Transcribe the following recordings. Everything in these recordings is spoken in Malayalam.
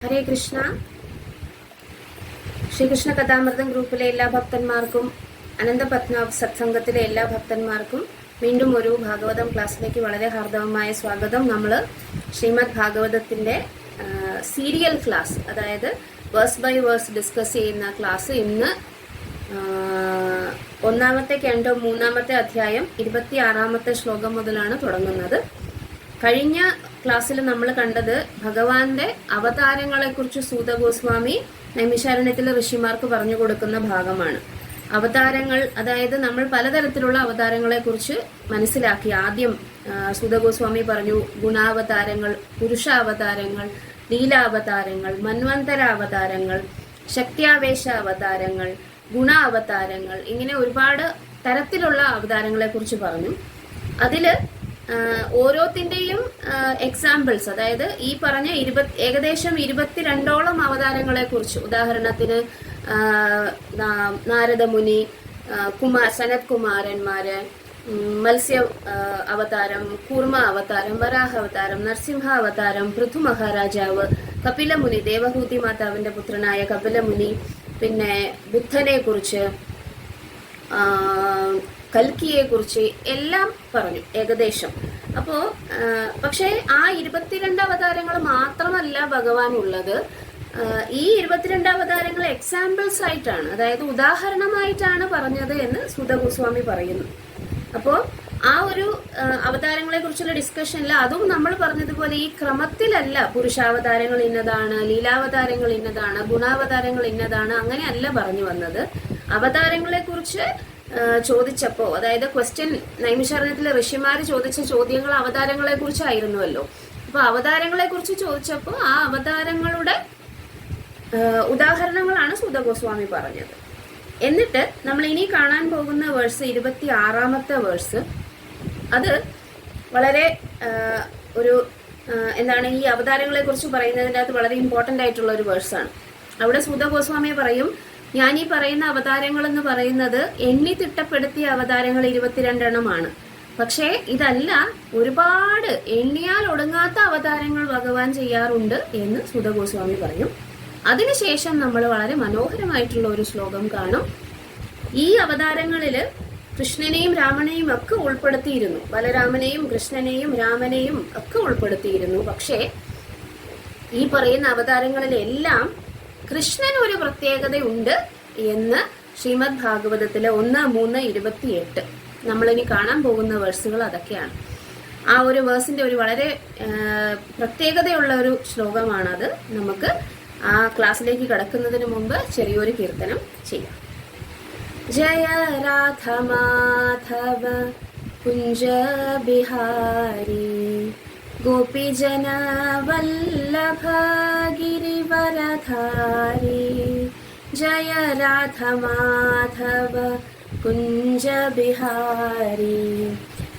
ഹരേ കൃഷ്ണ. ശ്രീകൃഷ്ണ കഥാമൃതം ഗ്രൂപ്പിലെ എല്ലാ ഭക്തന്മാർക്കും അനന്തപത്മനാഭ സത്സംഗത്തിലെ എല്ലാ ഭക്തന്മാർക്കും വീണ്ടും ഒരു ഭാഗവതം ക്ലാസ്സിലേക്ക് വളരെ ഹാർദവമായ സ്വാഗതം. നമ്മൾ ശ്രീമദ് ഭാഗവതത്തിന്റെ സീരിയൽ ക്ലാസ്, അതായത് വേഴ്സ് ബൈ വേഴ്സ് ഡിസ്കസ് ചെയ്യുന്ന ക്ലാസ് ഇന്ന് ഒന്നാമത്തെ കണ്ടോ മൂന്നാമത്തെ അധ്യായം 26ാമത്തെ ശ്ലോകം മുതലാണ് തുടങ്ങുന്നത്. കഴിഞ്ഞ ക്ലാസ്സിൽ നമ്മൾ കണ്ടത് ഭഗവാന്റെ അവതാരങ്ങളെക്കുറിച്ച് സൂത ഗോസ്വാമി നൈമിഷാരണ്യത്തിലെ ഋഷിമാർക്ക് പറഞ്ഞു കൊടുക്കുന്ന ഭാഗമാണ്. അവതാരങ്ങൾ, അതായത് നമ്മൾ പലതരത്തിലുള്ള അവതാരങ്ങളെക്കുറിച്ച് മനസ്സിലാക്കി. ആദ്യം സൂത ഗോസ്വാമി പറഞ്ഞു ഗുണാവതാരങ്ങൾ, പുരുഷാവതാരങ്ങൾ, ലീലാവതാരങ്ങൾ, മന്വന്തരാവതാരങ്ങൾ, ശക്തിയാവേശ അവതാരങ്ങൾ, ഗുണാവതാരങ്ങൾ, ഇങ്ങനെ ഒരുപാട് തരത്തിലുള്ള അവതാരങ്ങളെക്കുറിച്ച് പറഞ്ഞു. അതില് ഓരോത്തിന്റെയും എക്സാമ്പിൾസ്, അതായത് ഈ പറഞ്ഞ ഏകദേശം 22ഓളം അവതാരങ്ങളെ കുറിച്ച്, ഉദാഹരണത്തിന് നാരദമുനി, സനത് കുമാരന്മാര്, മത്സ്യ അവതാരം, കൂർമ്മ അവതാരം, വരാഹ അവതാരം, നരസിംഹ അവതാരം, പൃഥു മഹാരാജാവ്, കപിലമുനി, ദേവഹൂതി മാതാവിന്റെ പുത്രനായ കപിലമുനി, പിന്നെ ബുദ്ധനെ കുറിച്ച്, കൽക്കിയെ കുറിച്ച് എല്ലാം പറഞ്ഞു ഏകദേശം. അപ്പോ പക്ഷേ ആ 22 അവതാരങ്ങൾ മാത്രമല്ല ഭഗവാൻ ഉള്ളത്. ഈ 22 അവതാരങ്ങൾ എക്സാമ്പിൾസ് ആയിട്ടാണ്, അതായത് ഉദാഹരണമായിട്ടാണ് പറഞ്ഞത് എന്ന് സൂത ഗോസ്വാമി പറയുന്നു. അപ്പോ ആ ഒരു അവതാരങ്ങളെ കുറിച്ചുള്ള ഡിസ്കഷനിൽ അതും നമ്മൾ പറഞ്ഞതുപോലെ ഈ ക്രമത്തിലല്ല പുരുഷാവതാരങ്ങൾ ഇന്നതാണ്, ലീലാവതാരങ്ങൾ ഇന്നതാണ്, ഗുണാവതാരങ്ങൾ ഇന്നതാണ്, അങ്ങനെയല്ല പറഞ്ഞു വന്നത്. അവതാരങ്ങളെ കുറിച്ച് ചോദിച്ചപ്പോ, അതായത് ക്വസ്റ്റ്യൻ നൈമിഷാരണ്യത്തിലെ ഋഷിമാര് ചോദിച്ച ചോദ്യങ്ങൾ അവതാരങ്ങളെ കുറിച്ചായിരുന്നുവല്ലോ. അപ്പൊ അവതാരങ്ങളെ കുറിച്ച് ചോദിച്ചപ്പോ ആ അവതാരങ്ങളുടെ ഉദാഹരണങ്ങളാണ് സൂത ഗോസ്വാമി പറഞ്ഞത്. എന്നിട്ട് നമ്മൾ ഇനി കാണാൻ പോകുന്ന വേഴ്സ് 26ാമത്തെ വേഴ്സ്, അത് വളരെ ഈ അവതാരങ്ങളെ കുറിച്ച് പറയുന്നതിൻ്റെ അകത്ത് വളരെ ഇമ്പോർട്ടന്റ് ആയിട്ടുള്ള ഒരു വേഴ്സാണ്. അവിടെ സൂത ഗോസ്വാമി പറയും, ഞാൻ ഈ പറയുന്ന അവതാരങ്ങൾ എന്ന് പറയുന്നത് എണ്ണി തിട്ടപ്പെടുത്തിയ അവതാരങ്ങൾ 22 എണ്ണമാണ്. പക്ഷേ ഇതല്ല, ഒരുപാട് എണ്ണിയാൽ ഒടുങ്ങാത്ത അവതാരങ്ങൾ ഭഗവാൻ ചെയ്യാറുണ്ട് എന്ന് സൂത ഗോസ്വാമി പറയും. അതിനുശേഷം നമ്മൾ വളരെ മനോഹരമായിട്ടുള്ള ഒരു ശ്ലോകം കാണും. ഈ അവതാരങ്ങളില് കൃഷ്ണനെയും രാമനെയും ഒക്കെ ഉൾപ്പെടുത്തിയിരുന്നു, ബലരാമനെയും കൃഷ്ണനെയും രാമനെയും ഒക്കെ ഉൾപ്പെടുത്തിയിരുന്നു. പക്ഷേ ഈ പറയുന്ന അവതാരങ്ങളിലെല്ലാം കൃഷ്ണന് ഒരു പ്രത്യേകതയുണ്ട് എന്ന് ശ്രീമദ് ഭാഗവതത്തിലെ 1:3:28 നമ്മളിനി കാണാൻ പോകുന്ന വേഴ്സുകൾ അതൊക്കെയാണ്. ആ ഒരു വേഴ്സിന്റെ ഒരു വളരെ പ്രത്യേകതയുള്ള ഒരു ശ്ലോകമാണത്. നമുക്ക് ആ ക്ലാസ്സിലേക്ക് കടക്കുന്നതിന് മുമ്പ് ചെറിയൊരു കീർത്തനം ചെയ്യാം. ജയ രാധ മാധവ കുഞ്ച ബിഹാരി ഗോപിജന വല്ലഭ ഗിരിവരധാരി. ജയ രാധ മാധവ കുഞ്ച ബിഹാരി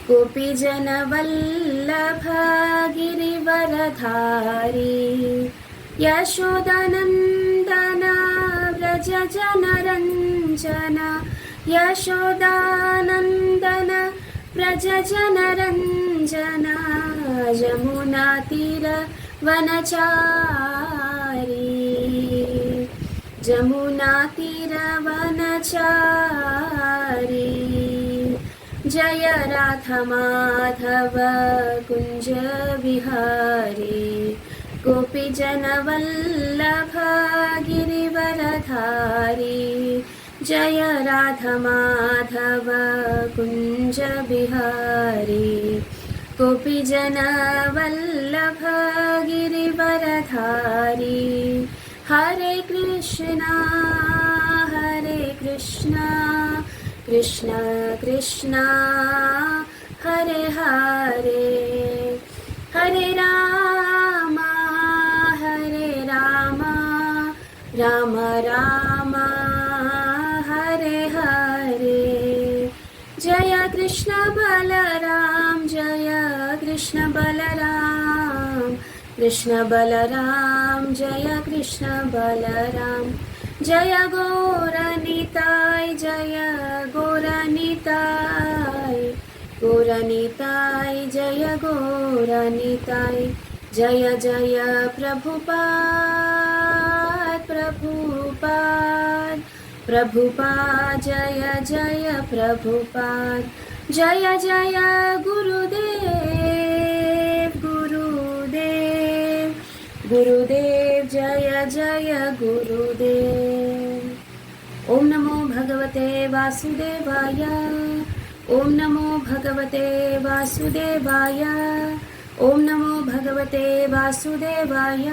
ഗോപിജന വല്ലഭ ഗിരിവരധാരി. യശോദനന്ദന വ്രജ ജനരഞ്ജന, യശോദാനന്ദന വ്രജ ജനരഞ്ജന. ജമുനാ തീര വനചാരി, ജമുനാ തീര വനചാരി. ജയ രാധ മാധവ കുഞ്ച വിഹാരി ഗോപിജന വല്ലഭ ഗിരിവരധാരി. ജയ രാധ മാധവ കുഞ്ച ബിഹാരി ഗോപിജന വല്ലഭ ഗിരിവരധാരി. ഹരേ കൃഷ്ണ ഹരേ കൃഷ്ണ കൃഷ്ണ കൃഷ്ണ ഹരേ ഹരേ, ഹരേ രാമ ഹരേ രാമ രാമ രാമ ഹരേ ഹരേ. ജയ കൃഷ്ണ ബലരാം ജയ കൃഷ്ണ ബലരാം, കൃഷ്ണ ബലരാം ജയ കൃഷ്ണ ബലരാം. ജയ ഗോരനിതായ് ജയ ഗോരനിതായ്, ഗോരനിതായ് ജയ ഗോരനിതായ്. जय जय प्रभुपाद प्रभुपाद प्रभुपाद जय जय प्रभुपाद जय जय गुरुदेव गुरुदेव गुरुदेव जय जय गुरुदेव। ओम नमो भगवते वासुदेवाय ओम नमो भगवते वासुदेवाय ओम नमो भगवते वासुदेवाय।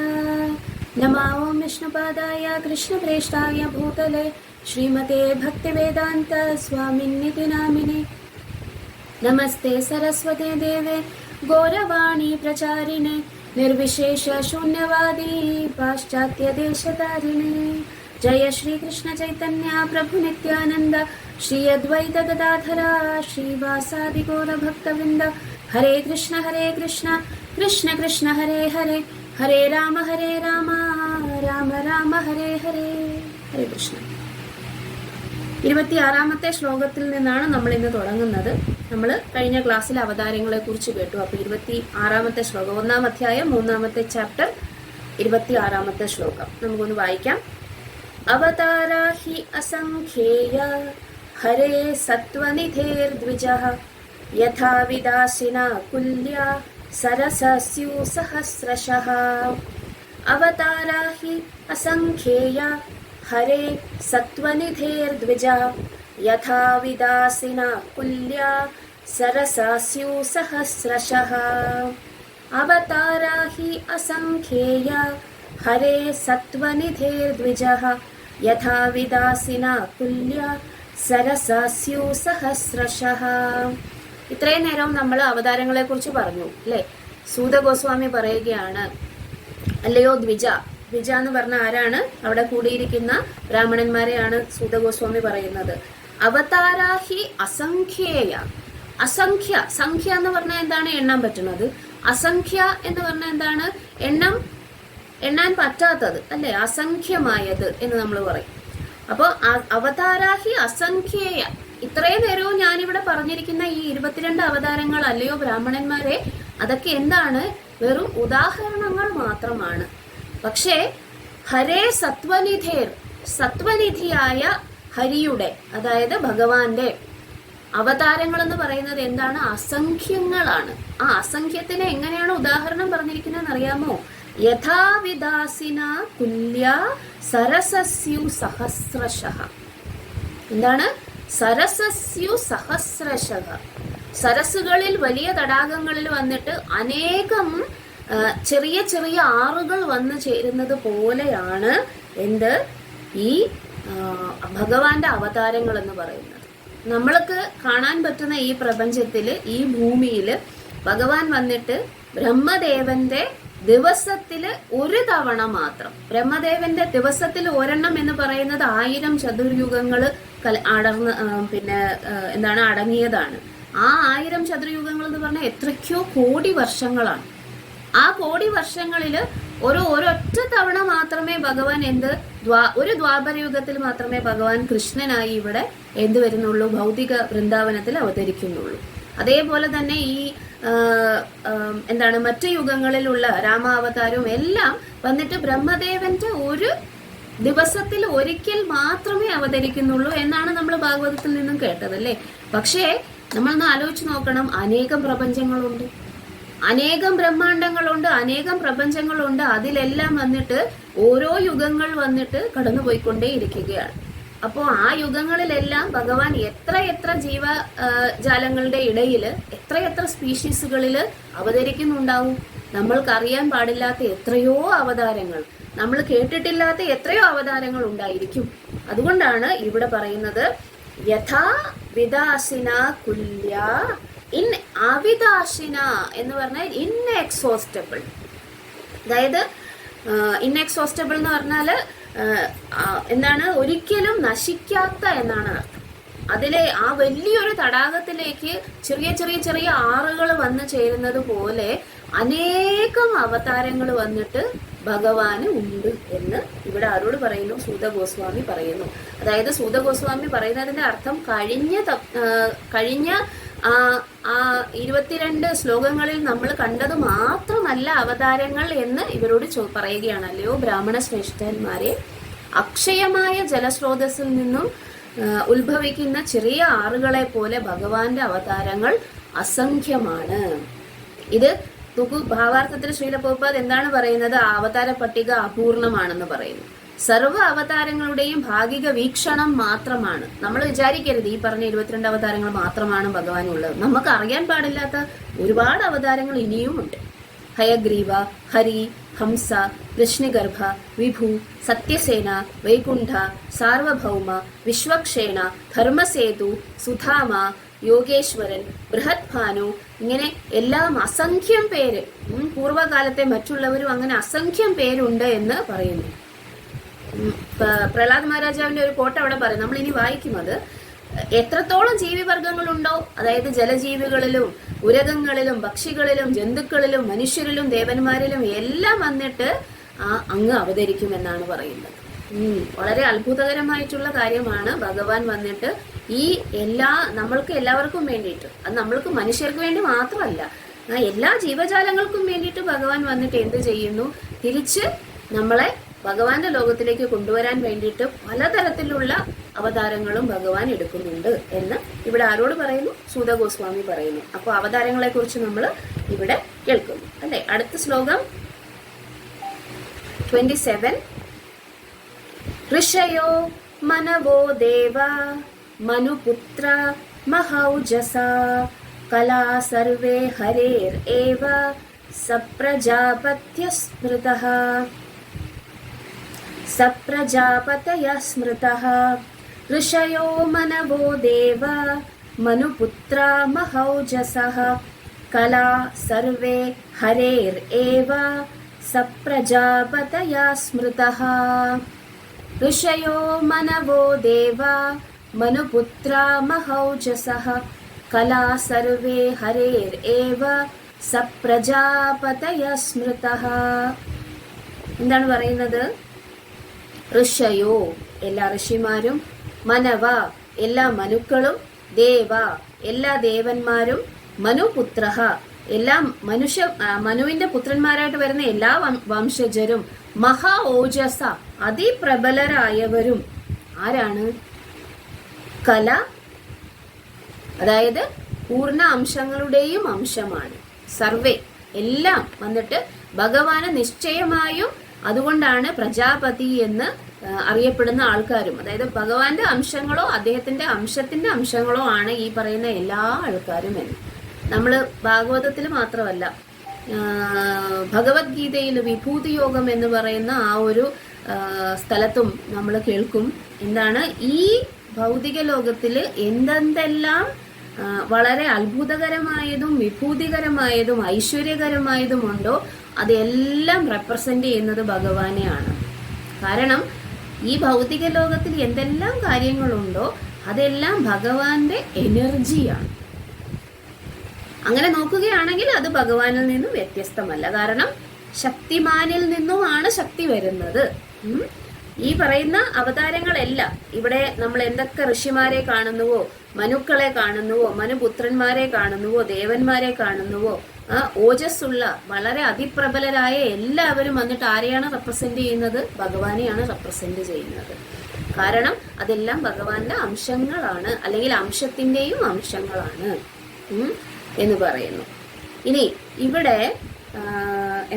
नमो ओम विष्णुपादाय कृष्णप्रेष्ठाय भूतले श्रीमते भक्तिवेदांत स्वामिन्निति नामिने। नमस्ते सरस्वते देवे गौरवाणी प्रचारिणे निर्विशेष शून्यवादी पाश्चात्य देशतारिणे। जय श्री कृष्ण चैतन्य प्रभु नित्यानंद श्री अद्वैत गदाधरा श्रीवासादि गौर भक्तवृंद। हरे कृष्ण कृष्ण कृष्ण हरे हरे हरे राम राम राम हरे हरे। ഹരേ കൃഷ്ണ. 26ാമത്തെ ശ്ലോകത്തിൽ നിന്നാണ് നമ്മൾ ഇന്ന് തുടങ്ങുന്നത്. നമ്മൾ കഴിഞ്ഞ ക്ലാസ്സിൽ അവതാരങ്ങളെ കുറിച്ച് കേട്ടു. അപ്പോൾ 26ാമത്തെ ശ്ലോകം, 1-ാം അധ്യായം 3-ാമത്തെ ചാപ്റ്റർ 26ാമത്തെ ശ്ലോകം നമുക്കൊന്ന് വായിക്കാം. അവതാരാ ഹി അസംഖ്യേയ ഹരേ സത്വനിധേർദ്വിജഃ യഥാ വിദാസിന കുല്യ സരസസ്യു സഹസ്രശഃ. അവതാരാ ഹി അസംഖ്യേയ ഹരേ സത്വനിധേർദ്വിജഃ യഥാ വിദാസിന കുല്യ സരസസ്യു സഹസ്രശഃ. അവതാരാ ഹി അസംഖ്യേയ ഹരേ സത്വനിധേർദ്വിജഃ യഥാ വിദാസിന കുല്യ സരസസ്യു സഹസ്രശഃ. ഇത്രയും നേരം നമ്മൾ അവതാരങ്ങളെ കുറിച്ച് പറഞ്ഞു അല്ലെ. സൂത ഗോസ്വാമി പറയുകയാണ്, അല്ലയോ ദ്വിജ. ദ്വിജ എന്ന് പറഞ്ഞ ആരാണ്? അവിടെ കൂടിയിരിക്കുന്ന ബ്രാഹ്മണന്മാരെയാണ് സൂത ഗോസ്വാമി പറയുന്നത്. അവതാരാഹി അസംഖ്യേയ. അസംഖ്യ, സംഖ്യ എന്ന് പറഞ്ഞാൽ എന്താണ്? എണ്ണാൻ പറ്റുന്നത്. അസംഖ്യ എന്ന് പറഞ്ഞാൽ എന്താണ്? എണ്ണാൻ പറ്റാത്തത് അല്ലെ, അസംഖ്യമായത് എന്ന് നമ്മൾ പറയും. അപ്പോൾ അവതാരാഹി അസംഖ്യേയ. ഇത്രയും നേരവും ഞാനിവിടെ പറഞ്ഞിരിക്കുന്ന ഈ 22 അവതാരങ്ങൾ അല്ലയോ ബ്രാഹ്മണന്മാരെ, അതൊക്കെ എന്താണ്? വെറും ഉദാഹരണങ്ങൾ മാത്രമാണ്. പക്ഷേ ഹരേ സത്വനിധേർ, സത്വനിധിയായ ഹരിയുടെ, അതായത് ഭഗവാന്റെ അവതാരങ്ങൾ എന്ന് പറയുന്നത് എന്താണ്? അസംഖ്യങ്ങളാണ്. ആ അസംഖ്യത്തിന് എങ്ങനെയാണ് ഉദാഹരണം പറഞ്ഞിരിക്കുന്നതെന്ന് അറിയാമോ? യഥാവിദാസിന കുല്യ സരസസ്യു സഹസ്രശഃ. എന്താണ്? സരസസ്യു സഹസ്രശഃ. സരസ്സുകളിൽ, വലിയ തടാകങ്ങളിൽ വന്നിട്ട് അനേകം ചെറിയ ചെറിയ ആറുകൾ വന്നു ചേരുന്നത് പോലെയാണ് എന്ത്? ഈ ഭഗവാന്റെ അവതാരങ്ങൾ എന്ന് പറയുന്നത്. നമ്മൾക്ക് കാണാൻ പറ്റുന്ന ഈ പ്രപഞ്ചത്തില്, ഈ ഭൂമിയില് ഭഗവാൻ വന്നിട്ട് ബ്രഹ്മദേവന്റെ ദിവസത്തില് ഒരു തവണ മാത്രം, ബ്രഹ്മദേവന്റെ ദിവസത്തിൽ ഒരെണ്ണം എന്ന് പറയുന്നത് 1000 ചതുർയുഗങ്ങള് അടങ്ങിയതാണ്. ആ 1000 ചതുർയുഗങ്ങൾ എന്ന് പറഞ്ഞാൽ എത്രയ്ക്കോ കോടി വർഷങ്ങളാണ്. ആ കോടി വർഷങ്ങളില് ഒരൊറ്റ തവണ മാത്രമേ ഭഗവാൻ ഒരു ദ്വാപരയുഗത്തിൽ മാത്രമേ ഭഗവാൻ കൃഷ്ണനായി ഇവിടെ വരുന്നുള്ളൂ, ഭൗതിക വൃന്ദാവനത്തിൽ അവതരിക്കുന്നുള്ളൂ. അതേപോലെ തന്നെ ഈ മറ്റു യുഗങ്ങളിലുള്ള രാമാവതാരവും എല്ലാം വന്നിട്ട് ബ്രഹ്മദേവന്റെ ഒരു ദിവസത്തിൽ ഒരിക്കൽ മാത്രമേ അവതരിക്കുന്നുള്ളൂ എന്നാണ് നമ്മൾ ഭാഗവതത്തിൽ നിന്നും കേട്ടത് അല്ലേ. പക്ഷേ നമ്മളൊന്ന് ആലോചിച്ച് നോക്കണം, അനേകം പ്രപഞ്ചങ്ങളുണ്ട്, അനേകം ബ്രഹ്മാണ്ടങ്ങളുണ്ട്, അനേകം പ്രപഞ്ചങ്ങളുണ്ട്. അതിലെല്ലാം വന്നിട്ട് ഓരോ യുഗങ്ങൾ വന്നിട്ട് കടന്നുപോയിക്കൊണ്ടേ ഇരിക്കുകയാണ്. അപ്പോൾ ആ യുഗങ്ങളിലെല്ലാം ഭഗവാൻ എത്ര ജീവജാലങ്ങളുടെ ഇടയില്, എത്ര സ്പീഷീസുകളിൽ അവതരിക്കുന്നുണ്ടാവും. നമ്മൾക്കറിയാൻ പാടില്ലാത്ത എത്രയോ അവതാരങ്ങൾ, നമ്മൾ കേട്ടിട്ടില്ലാത്ത എത്രയോ അവതാരങ്ങൾ ഉണ്ടായിരിക്കും. അതുകൊണ്ടാണ് ഇവിടെ പറയുന്നത് യഥാ വിദാസിന കുല്യ അവിദാശിന എന്ന് പറഞ്ഞാൽ ഇൻഎക്സോസ്റ്റബിൾ. അതായത് ഇൻഎക്സോസ്റ്റബിൾ എന്ന് പറഞ്ഞാൽ ഒരിക്കലും നശിക്കാത്ത എന്നാണ് അർത്ഥം. അതിലെ ആ വലിയൊരു തടാകത്തിലേക്ക് ചെറിയ ആറുകൾ വന്നു ചേരുന്നത് പോലെ അനേകം അവതാരങ്ങൾ വന്നിട്ട് ഭഗവാന് ഉണ്ട് എന്ന് ഇവിടെ ആരോട് പറയുന്നു? സൂത ഗോസ്വാമി പറയുന്നു. അതായത് സൂത ഗോസ്വാമി പറയുന്നതിന്റെ അർത്ഥം കഴിഞ്ഞ ആ ആ 22 ശ്ലോകങ്ങളിൽ നമ്മൾ കണ്ടത് മാത്രമല്ല അവതാരങ്ങൾ എന്ന് ഇവരോട് പറയുകയാണ്. അല്ലയോ ബ്രാഹ്മണ ശ്രേഷ്ഠന്മാരെ, അക്ഷയമായ ജലസ്രോതസ്സിൽ നിന്നും ഉത്ഭവിക്കുന്ന ചെറിയ ആറുകളെ പോലെ ഭഗവാന്റെ അവതാരങ്ങൾ അസംഖ്യമാണ്. ഇത് ഭാവാർത്ഥത്തിൽ ശ്രീല പ്രഭുപാദ് എന്താണ് പറയുന്നത്? അവതാര പട്ടിക അപൂർണമാണെന്ന് പറയുന്നു. സർവ്വ അവതാരങ്ങളുടെയും ഭാഗിക വീക്ഷണം മാത്രമാണ്. നമ്മൾ വിചാരിക്കരുത് ഈ പറഞ്ഞ 22 അവതാരങ്ങൾ മാത്രമാണ് ഭഗവാനുള്ളത്. നമുക്ക് അറിയാൻ പാടില്ലാത്ത ഒരുപാട് അവതാരങ്ങൾ ഇനിയുമുണ്ട്. ഹയഗ്രീവ, ഹരി, ഹംസ, വൃഷ്ണിഗർഭ, വിഭു, സത്യസേന, വൈകുണ്ഠ, സാർവഭൗമ, വിശ്വക്ഷേണ, ധർമ്മസേതു, സുധാമ, യോഗേശ്വരൻ, ബൃഹത്ഭാനു, ഇങ്ങനെ എല്ലാം അസംഖ്യം പേര്. പൂർവ്വകാലത്തെ മറ്റുള്ളവരും അങ്ങനെ അസംഖ്യം പേരുണ്ട് എന്ന് പറയുന്നു. പ്രഹ്ലാദ് മഹാരാജാവിന്റെ ഒരു കോട്ട അവിടെ പറയും, നമ്മൾ ഇനി വായിക്കും. അത് എത്രത്തോളം ജീവിവർഗങ്ങളുണ്ടോ, അതായത് ജലജീവികളിലും ഉരകങ്ങളിലും പക്ഷികളിലും ജന്തുക്കളിലും മനുഷ്യരിലും ദേവന്മാരിലും എല്ലാം വന്നിട്ട് അങ്ങ് അവതരിക്കുമെന്നാണ് പറയുന്നത്. വളരെ അത്ഭുതകരമായിട്ടുള്ള കാര്യമാണ്. ഭഗവാൻ വന്നിട്ട് ഈ നമ്മൾക്ക് എല്ലാവർക്കും വേണ്ടിയിട്ട്, അത് നമ്മൾക്ക് മനുഷ്യർക്ക് വേണ്ടി മാത്രമല്ല, എല്ലാ ജീവജാലങ്ങൾക്കും വേണ്ടിയിട്ട് ഭഗവാൻ വന്നിട്ട് എന്ത് ചെയ്യുന്നു? തിരിച്ച് നമ്മളെ ഭഗവാന്റെ ലോകത്തിലേക്ക് കൊണ്ടുവരാൻ വേണ്ടിയിട്ട് പലതരത്തിലുള്ള അവതാരങ്ങളും ഭഗവാൻ എടുക്കുന്നുണ്ട് എന്ന് ഇവിടെ ആരോട് പറയുന്നു? സൂത ഗോസ്വാമി പറയുന്നു. അപ്പോൾ അവതാരങ്ങളെ കുറിച്ച് നമ്മൾ ഇവിടെ കേൾക്കുന്നു അല്ലെ. അടുത്ത ശ്ലോകം 27. ഋഷയോ മനവോ ദേവ മനുപുത്ര മഹൗജസ കലാ സർവേ ഹരേർ ഏവ സപ്രജാപത്യ സ്മൃതഃ സപ്രജാപതയഃ സ്മൃതഃ. ഋഷയോ മനവോ ദേവ മനുപുത്ര മഹൗജസഃ കലാ സർവേ ഹരേർ ഏവ സപ്രജാപതയഃ സ്മൃതഃ. ഋഷയോ മനവോ ദേവ മനുപുത്ര മഹൗജസഃ കലാ സർവേ ഹരേർ ഏവ സപ്രജാപതയഃ സ്മൃതഃ. എന്താണ് പറയുന്നത്? ഋഷയോ എല്ലാ ഋഷിമാരും, മനവ എല്ലാ മനുക്കളും, ദേവ എല്ലാ ദേവന്മാരും, മനുപുത്ര എല്ലാ മനുവിന്റെ പുത്രന്മാരായിട്ട് വരുന്ന എല്ലാ വംശജരും, മഹാ ഓജസ അതിപ്രബലരായവരും. ആരാണ്? കല, അതായത് പൂർണ്ണ അംശങ്ങളുടെയും അംശമാണ്. സർവേ എല്ലാം വന്നിട്ട് ഭഗവാന് നിശ്ചയമായും അതുകൊണ്ടാണ് പ്രജാപതി എന്ന് അറിയപ്പെടുന്ന ആൾക്കാരും. അതായത് ഭഗവാന്റെ അംശങ്ങളോ അദ്ദേഹത്തിന്റെ അംശങ്ങളോ ആണ് ഈ പറയുന്ന എല്ലാ ആൾക്കാരും എന്ന്. നമ്മൾ ഭാഗവതത്തിൽ മാത്രമല്ല, ഭഗവത്ഗീതയിൽ വിഭൂതി യോഗം എന്ന് പറയുന്ന ആ ഒരു സ്ഥലത്തും നമ്മൾ കേൾക്കും. എന്താണ്? ഈ ഭൗതിക ലോകത്തിൽ എന്തെന്തെല്ലാം വളരെ അത്ഭുതകരമായതും വിഭൂതികരമായതും ഐശ്വര്യകരമായതുമുണ്ടോ അതെല്ലാം റെപ്രസെന്റ് ചെയ്യുന്നത് ഭഗവാനെയാണ്. കാരണം ഈ ഭൗതിക ലോകത്തിൽ എന്തെല്ലാം കാര്യങ്ങളുണ്ടോ അതെല്ലാം ഭഗവാന്റെ എനർജിയാണ്. അങ്ങനെ നോക്കുകയാണെങ്കിൽ അത് ഭഗവാനിൽ നിന്നും വ്യത്യസ്തമല്ല. കാരണം ശക്തിമാനിൽ നിന്നുമാണ് ശക്തി വരുന്നത്. ഈ പറയുന്ന അവതാരങ്ങളെല്ലാം ഇവിടെ നമ്മൾ എന്തൊക്കെ ഋഷിമാരെ കാണുന്നുവോ, മനുക്കളെ കാണുന്നുവോ, മനുപുത്രന്മാരെ കാണുന്നുവോ, ദേവന്മാരെ കാണുന്നുവോ, ഓജസ്സുള്ള വളരെ അതിപ്രബലരായ എല്ലാവരും വന്നിട്ട് ആരെയാണ് റെപ്രസെന്റ് ചെയ്യുന്നത്? ഭഗവാനെയാണ് റെപ്രസെന്റ് ചെയ്യുന്നത്. കാരണം അതെല്ലാം ഭഗവാന്റെ അംശങ്ങളാണ്, അല്ലെങ്കിൽ അംശത്തിന്റെയും അംശങ്ങളാണ് എന്ന് പറയുന്നു. ഇനി ഇവിടെ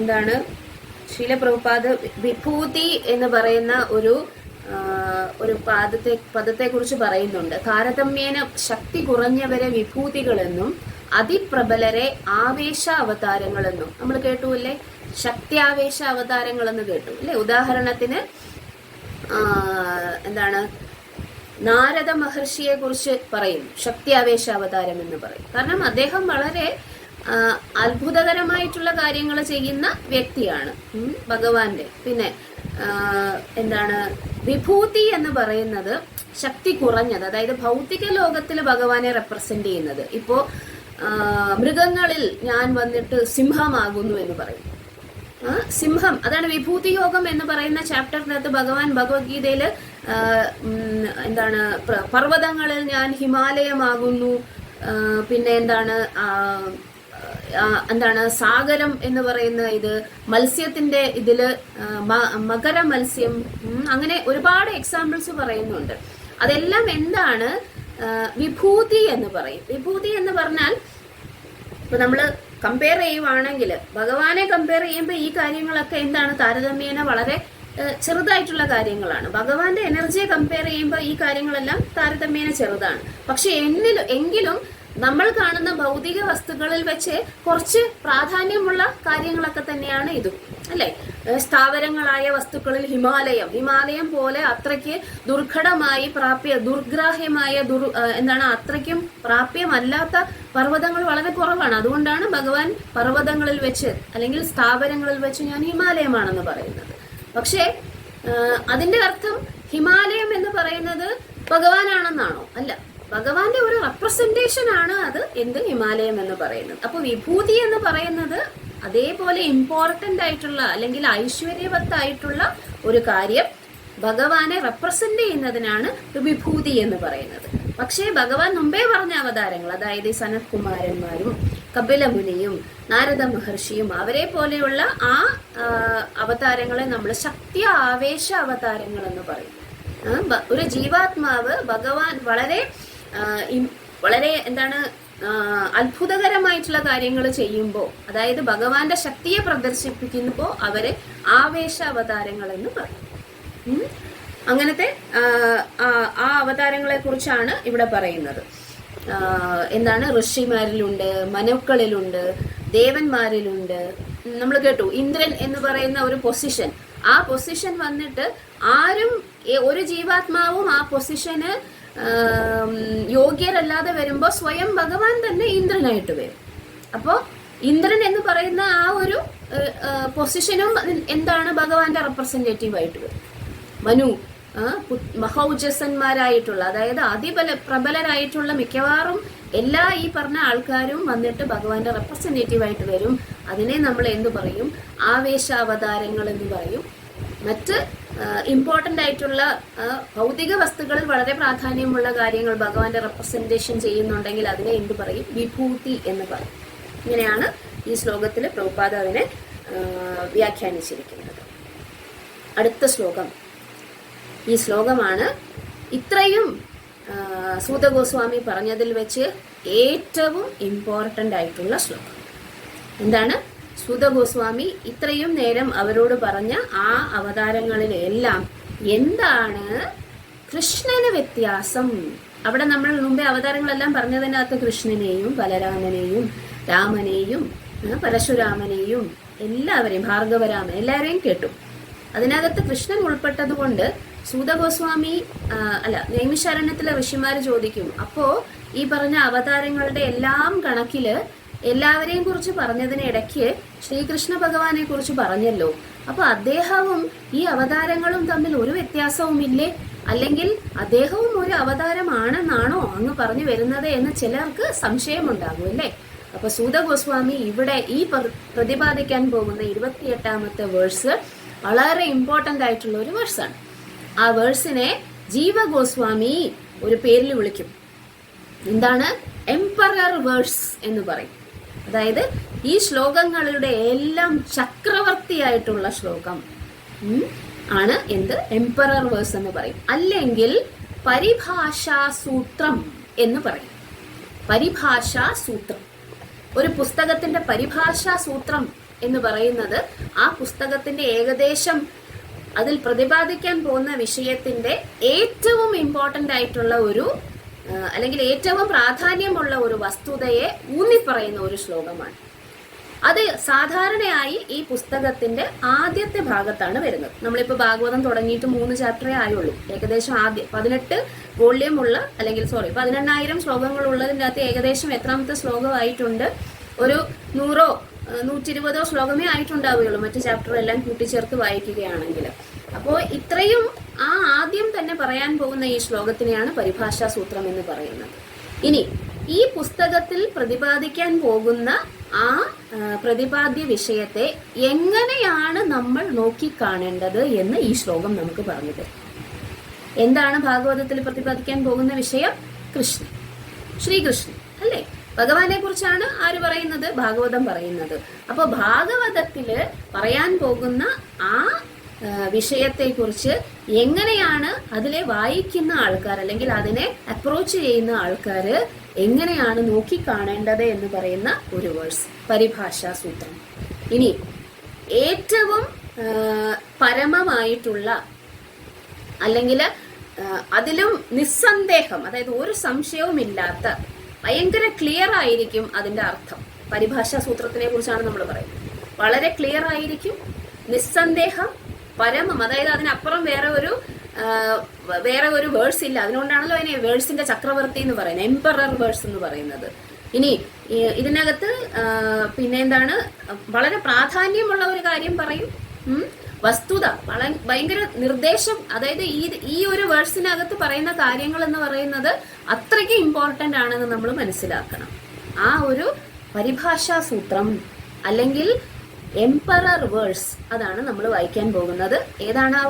എന്താണ് ശ്രീല പ്രഭുപാദ് വിഭൂതി എന്ന് പറയുന്ന ഒരു പദത്തെ കുറിച്ച് പറയുന്നുണ്ട്. താരതമ്യേന ശക്തി കുറഞ്ഞവരെ വിഭൂതികളെന്നും അതിപ്രബലരെ ആവേശ അവതാരങ്ങളെന്നും നമ്മൾ കേട്ടുല്ലേ. ശക്തിയാവേശ അവതാരങ്ങളെന്ന് കേട്ടു അല്ലെ. ഉദാഹരണത്തിന് എന്താണ്, നാരദ മഹർഷിയെ കുറിച്ച് പറയും ശക്തിയാവേശ അവതാരം എന്ന് പറയും. കാരണം അദ്ദേഹം വളരെ അത്ഭുതകരമായിട്ടുള്ള കാര്യങ്ങൾ ചെയ്യുന്ന വ്യക്തിയാണ് ഭഗവാന്റെ. പിന്നെ എന്താണ്, വിഭൂതി എന്ന് പറയുന്നത് ശക്തി കുറഞ്ഞത്, അതായത് ഭൗതിക ലോകത്തിൽ ഭഗവാനെ റെപ്രസെന്റ് ചെയ്യുന്നത്. ഇപ്പോ മൃഗങ്ങളിൽ ഞാൻ വന്നിട്ട് സിംഹമാകുന്നു എന്ന് പറയും. സിംഹം, അതാണ് വിഭൂതി യോഗം എന്ന് പറയുന്ന ചാപ്റ്ററിനകത്ത് ഭഗവാൻ ഭഗവത്ഗീതയില് എന്താണ്, പർവ്വതങ്ങളിൽ ഞാൻ ഹിമാലയമാകുന്നു, പിന്നെ എന്താണ് സാഗരം എന്ന് പറയുന്ന ഇത്, മത്സ്യത്തിന്റെ ഇതില് മകര മത്സ്യം, അങ്ങനെ ഒരുപാട് എക്സാമ്പിൾസ് പറയുന്നുണ്ട്. അതെല്ലാം എന്താണ് വിഭൂതി എന്ന് പറയും. വിഭൂതി എന്ന് പറഞ്ഞാൽ ഇപ്പൊ നമ്മള് കമ്പയർ ചെയ്യുവാണെങ്കിൽ, ഭഗവാനെ കമ്പയർ ചെയ്യുമ്പോൾ ഈ കാര്യങ്ങളൊക്കെ എന്താണ് താരതമ്യേന വളരെ ചെറുതായിട്ടുള്ള കാര്യങ്ങളാണ്. ഭഗവാന്റെ എനർജിയെ കമ്പയർ ചെയ്യുമ്പോൾ ഈ കാര്യങ്ങളെല്ലാം താരതമ്യേന ചെറുതാണ്. പക്ഷെ എങ്കിലും നമ്മൾ കാണുന്ന ഭൗതിക വസ്തുക്കളിൽ വെച്ച് കുറച്ച് പ്രാധാന്യമുള്ള കാര്യങ്ങളൊക്കെ തന്നെയാണ് ഇതും, അല്ലെ? സ്ഥാവരങ്ങളായ വസ്തുക്കളിൽ ഹിമാലയം പോലെ അത്രയ്ക്ക് ദുർഘടമായി ദുർഗ്രാഹ്യമായ അത്രയ്ക്കും പ്രാപ്യമല്ലാത്ത പർവ്വതങ്ങൾ വളരെ കുറവാണ്. അതുകൊണ്ടാണ് ഭഗവാൻ പർവ്വതങ്ങളിൽ വെച്ച് അല്ലെങ്കിൽ സ്ഥാവരങ്ങളിൽ വെച്ച് ഞാൻ ഹിമാലയമാണെന്ന് പറയുന്നത്. പക്ഷേ അതിന്റെ അർത്ഥം ഹിമാലയം എന്ന് പറയുന്നത് ഭഗവാനാണെന്നാണോ? അല്ല, ഭഗവാന്റെ ഒരു റെപ്രസെന്റേഷൻ ആണ് അത് ഹിമാലയം എന്ന് പറയുന്നത്. അപ്പൊ വിഭൂതി എന്ന് പറയുന്നത് അതേപോലെ ഇമ്പോർട്ടന്റ് ആയിട്ടുള്ള അല്ലെങ്കിൽ ഐശ്വര്യവത്തായിട്ടുള്ള ഒരു കാര്യം ഭഗവാനെ റെപ്രസെന്റ് ചെയ്യുന്നതിനാണ് വിഭൂതി എന്ന് പറയുന്നത്. പക്ഷേ ഭഗവാൻ മുമ്പേ പറഞ്ഞ അവതാരങ്ങൾ, അതായത് സനത് കുമാരന്മാരും കപിലമുനിയും നാരദ മഹർഷിയും അവരെ പോലെയുള്ള ആ അവതാരങ്ങളെ നമ്മൾ ശക്തി ആവേശ അവതാരങ്ങൾ എന്ന് പറയും. ഒരു ജീവാത്മാവ് ഭഗവാൻ വളരെ അത്ഭുതകരമായിട്ടുള്ള കാര്യങ്ങൾ ചെയ്യുമ്പോൾ, അതായത് ഭഗവാന്റെ ശക്തിയെ പ്രദർശിപ്പിക്കുമ്പോൾ അവരെ ആവേശ അവതാരങ്ങൾ എന്ന് പറയും. അങ്ങനത്തെ ആ അവതാരങ്ങളെ കുറിച്ചാണ് ഇവിടെ പറയുന്നത്. ഋഷിമാരിലുണ്ട്, മനുക്കളിലുണ്ട്, ദേവന്മാരിലുണ്ട്. നമ്മൾ കേട്ടു ഇന്ദ്രൻ എന്ന് പറയുന്ന ഒരു പൊസിഷൻ. ആ പൊസിഷൻ വന്നിട്ട് ഒരു ജീവാത്മാവും ആ പൊസിഷന് യോഗ്യരല്ലാതെ വരുമ്പോൾ സ്വയം ഭഗവാൻ തന്നെ ഇന്ദ്രനായിട്ട് വരും. അപ്പോ ഇന്ദ്രൻ എന്ന് പറയുന്ന ആ ഒരു പൊസിഷനും ഭഗവാന്റെ റെപ്രസെന്റേറ്റീവ് ആയിട്ട് വരും. മനു മഹൗജസന്മാരായിട്ടുള്ള, അതായത് പ്രബലരായിട്ടുള്ള മിക്കവാറും എല്ലാ ഈ പറഞ്ഞ ആൾക്കാരും വന്നിട്ട് ഭഗവാന്റെ റെപ്രസെന്റേറ്റീവ് ആയിട്ട് വരും. അതിനെ നമ്മൾ പറയും? ആവേശാവതാരങ്ങൾ എന്ന് പറയും. മറ്റ് ഇമ്പോർട്ടന്റ് ആയിട്ടുള്ള ഭൗതിക വസ്തുക്കളിൽ വളരെ പ്രാധാന്യമുള്ള കാര്യങ്ങൾ ഭഗവാന്റെ റെപ്രസെന്റേഷൻ ചെയ്യുന്നുണ്ടെങ്കിൽ അതിനെ പറയും? വിഭൂതി എന്ന് പറയും. ഇങ്ങനെയാണ് ഈ ശ്ലോകത്തിൽ പ്രഭുപാദ അതിനെ വ്യാഖ്യാനിച്ചിരിക്കുന്നത്. അടുത്ത ശ്ലോകം, ഈ ശ്ലോകമാണ് ഇത്രയും സൂത ഗോസ്വാമി പറഞ്ഞതിൽ വെച്ച് ഏറ്റവും ഇമ്പോർട്ടന്റ് ആയിട്ടുള്ള ശ്ലോകം. സൂത ഗോസ്വാമി ഇത്രയും നേരം അവരോട് പറഞ്ഞ ആ അവതാരങ്ങളിലെല്ലാം എന്താണ് കൃഷ്ണന് വ്യത്യാസം? അവിടെ നമ്മൾ മുമ്പേ അവതാരങ്ങളെല്ലാം പറഞ്ഞതിനകത്ത് കൃഷ്ണനെയും ബലരാമനെയും രാമനെയും പരശുരാമനെയും എല്ലാവരെയും, ഭാർഗവരാമൻ എല്ലാവരെയും കേട്ടു. അതിനകത്ത് കൃഷ്ണൻ ഉൾപ്പെട്ടത് കൊണ്ട് സൂത ഗോസ്വാമി നൈമിഷാരണ്യത്തിലെ ഋഷിമാര് ചോദിക്കും, അപ്പോ ഈ പറഞ്ഞ അവതാരങ്ങളുടെ എല്ലാം കണക്കില് എല്ലാവരെയും കുറിച്ച് പറഞ്ഞതിനിടയ്ക്ക് ശ്രീകൃഷ്ണ ഭഗവാനെ കുറിച്ച് പറഞ്ഞല്ലോ, അപ്പൊ അദ്ദേഹവും ഈ അവതാരങ്ങളും തമ്മിൽ ഒരു വ്യത്യാസവുമില്ലേ? അല്ലെങ്കിൽ അദ്ദേഹവും ഒരു അവതാരമാണെന്നാണോ അങ്ങ് പറഞ്ഞു വരുന്നത് എന്ന് ചിലർക്ക് സംശയമുണ്ടാകും, അല്ലേ? അപ്പൊ സൂത ഗോസ്വാമി ഇവിടെ ഈ പ്രതിപാദിക്കാൻ പോകുന്ന 28ാമത്തെ വേഴ്സ് വളരെ ഇമ്പോർട്ടന്റ് ആയിട്ടുള്ള ഒരു വേഴ്സാണ്. ആ വേഴ്സിനെ ജീവ ഗോസ്വാമി ഒരു പേരിൽ വിളിക്കും. എംപറർ വേഴ്സ് എന്ന് പറയും. അതായത് ഈ ശ്ലോകങ്ങളുടെ എല്ലാം ചക്രവർത്തിയായിട്ടുള്ള ശ്ലോകം ആണ് എംപറർ വേഴ്സ് എന്ന് പറയും. അല്ലെങ്കിൽ പരിഭാഷാസൂത്രം എന്ന് പറയും. പരിഭാഷാസൂത്രം, ഒരു പുസ്തകത്തിന്റെ പരിഭാഷാസൂത്രം എന്ന് പറയുന്നത് ആ പുസ്തകത്തിന്റെ ഏകദേശം അതിൽ പ്രതിപാദിക്കാൻ പോകുന്ന വിഷയത്തിന്റെ ഏറ്റവും ഇമ്പോർട്ടന്റ് ആയിട്ടുള്ള അല്ലെങ്കിൽ ഏറ്റവും പ്രാധാന്യമുള്ള ഒരു വസ്തുതയെ ഊന്നിപ്പറയുന്ന ഒരു ശ്ലോകമാണ്. അത് സാധാരണയായി ഈ പുസ്തകത്തിന്റെ ആദ്യത്തെ ഭാഗത്താണ് വരുന്നത്. നമ്മളിപ്പോ ഭാഗവതം തുടങ്ങിയിട്ട് 3 ചാപ്റ്ററേ ആയുള്ളൂ. ഏകദേശം 18 വോള്യം ഉള്ള 18,000 ശ്ലോകങ്ങൾ ഉള്ളതിൻ്റെ അകത്ത് ഏകദേശം എത്രാമത്തെ ശ്ലോകമായിട്ടുണ്ട്? ഒരു 100 120 ശ്ലോകമേ ആയിട്ടുണ്ടാവുകയുള്ളൂ, മറ്റു ചാപ്റ്റർ എല്ലാം കൂട്ടിച്ചേർത്ത് വായിക്കുകയാണെങ്കിൽ. അപ്പോൾ ഇത്രയും ആദ്യം തന്നെ പറയാൻ പോകുന്ന ഈ ശ്ലോകത്തിനെയാണ് പരിഭാഷാ സൂത്രം എന്ന് പറയുന്നത്. ഇനി ഈ പുസ്തകത്തിൽ പ്രതിപാദിക്കാൻ പോകുന്ന ആ പ്രതിപാദ്യ വിഷയത്തെ എങ്ങനെയാണ് നമ്മൾ നോക്കിക്കാണേണ്ടത് എന്ന് ഈ ശ്ലോകം നമുക്ക് പറഞ്ഞു തരും. എന്താണ് ഭാഗവതത്തിൽ പ്രതിപാദിക്കാൻ പോകുന്ന വിഷയം? കൃഷ്ണൻ, ശ്രീകൃഷ്ണൻ, അല്ലേ? ഭഗവാനെ കുറിച്ചാണ് ആര് പറയുന്നത്? ഭാഗവതം പറയുന്നത്. അപ്പൊ ഭാഗവതത്തില് പറയാൻ പോകുന്ന ആ വിഷയത്തെക്കുറിച്ച് എങ്ങനെയാണ് അതിലെ വായിക്കുന്ന ആൾക്കാർ അല്ലെങ്കിൽ അതിനെ അപ്രോച്ച് ചെയ്യുന്ന ആൾക്കാര് എങ്ങനെയാണ് നോക്കിക്കാണേണ്ടത് എന്ന് പറയുന്ന ഒരു വേഴ്സ്, പരിഭാഷാ സൂത്രം. ഇനി ഏറ്റവും പരമമായിട്ടുള്ള അല്ലെങ്കിൽ അതിലും നിസ്സന്ദേഹം, അതായത് ഒരു സംശയവുമില്ലാത്ത ഭയങ്കര ക്ലിയർ ആയിരിക്കും അതിന്റെ അർത്ഥം. പരിഭാഷാ സൂത്രത്തിനെ കുറിച്ചാണ് നമ്മൾ പറയുന്നത്. വളരെ ക്ലിയർ ആയിരിക്കും, നിസ്സന്ദേഹം, പരമം, അതായത് അതിനപ്പുറം വേറെ ഒരു വേഴ്സ് ഇല്ല. അതുകൊണ്ടാണല്ലോ അതിനെ വേഴ്സിന്റെ ചക്രവർത്തി എന്ന് പറയുന്നത്, എംപറർ വേഴ്സ് എന്ന് പറയുന്നത്. ഇനി ഇതിനകത്ത് പിന്നെ എന്താണ് വളരെ പ്രാധാന്യമുള്ള ഒരു കാര്യം പറയും, വസ്തുത, ഭയങ്കര നിർദ്ദേശം. അതായത് ഈ ഒരു വേഴ്സിനകത്ത് പറയുന്ന കാര്യങ്ങൾ എന്ന് പറയുന്നത് അത്രയ്ക്ക് ഇമ്പോർട്ടന്റ് ആണെന്ന് നമ്മൾ മനസ്സിലാക്കണം. ആ ഒരു പരിഭാഷാ സൂത്രം അല്ലെങ്കിൽ എംപറർ വേഴ്സ്, അതാണ് നമ്മൾ വായിക്കാൻ പോകുന്നത്. ഏതാണ് ആ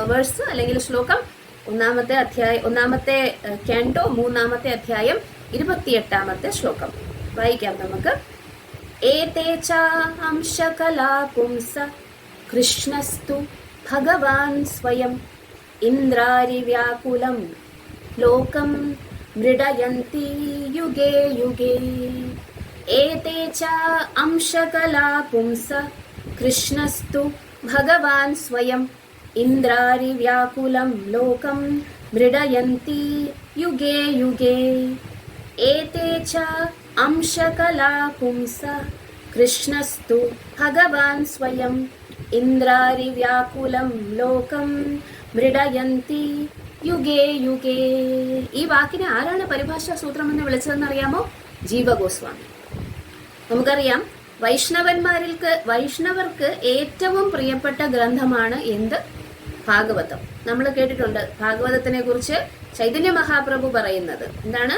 വേഴ്സ് അല്ലെങ്കിൽ ശ്ലോകം? ഒന്നാമത്തെ കാൻഡോ 3-ാമത്തെ അധ്യായം 28-ാമത്തെ ശ്ലോകം വായിക്കാം നമുക്ക്. ഏതേ ച അംശകലാ പുംസ കൃഷ്ണസ്തു ഭഗവാൻ സ്വയം ഇന്ദ്രാരി വ്യാകുലം ലോകം മൃഡയന്തി യുഗേ യുഗേ. ഏതേ ച അംശകലാ പുംസ കൃഷ്ണസ്തു ഭഗവാൻ സ്വയം ഇന്ദ്രാരി വ്യാകുലം ലോകം മൃഡയന്തി യുഗേ യുഗേ. ഏതേ ച അംശകലാ പുംസ കൃഷ്ണസ്തു ഭഗവാൻ സ്വയം ഇന്ദ്രാരി വ്യാകുലം ലോകം മൃഡയന്തി യുഗേ യുഗേ. ഈ വാക്കിനെ ആരാണ് പരിഭാഷാ സൂത്രം എന്ന് വിളിച്ചതെന്ന് അറിയാമോ? ജീവഗോസ്വാമി. നമുക്കറിയാം വൈഷ്ണവർക്ക് ഏറ്റവും പ്രിയപ്പെട്ട ഗ്രന്ഥമാണ് എന്ത്? ഭാഗവതം. നമ്മൾ കേട്ടിട്ടുണ്ട് ഭാഗവതത്തിനെ കുറിച്ച് ചൈതന്യ മഹാപ്രഭു പറയുന്നത് എന്താണ്?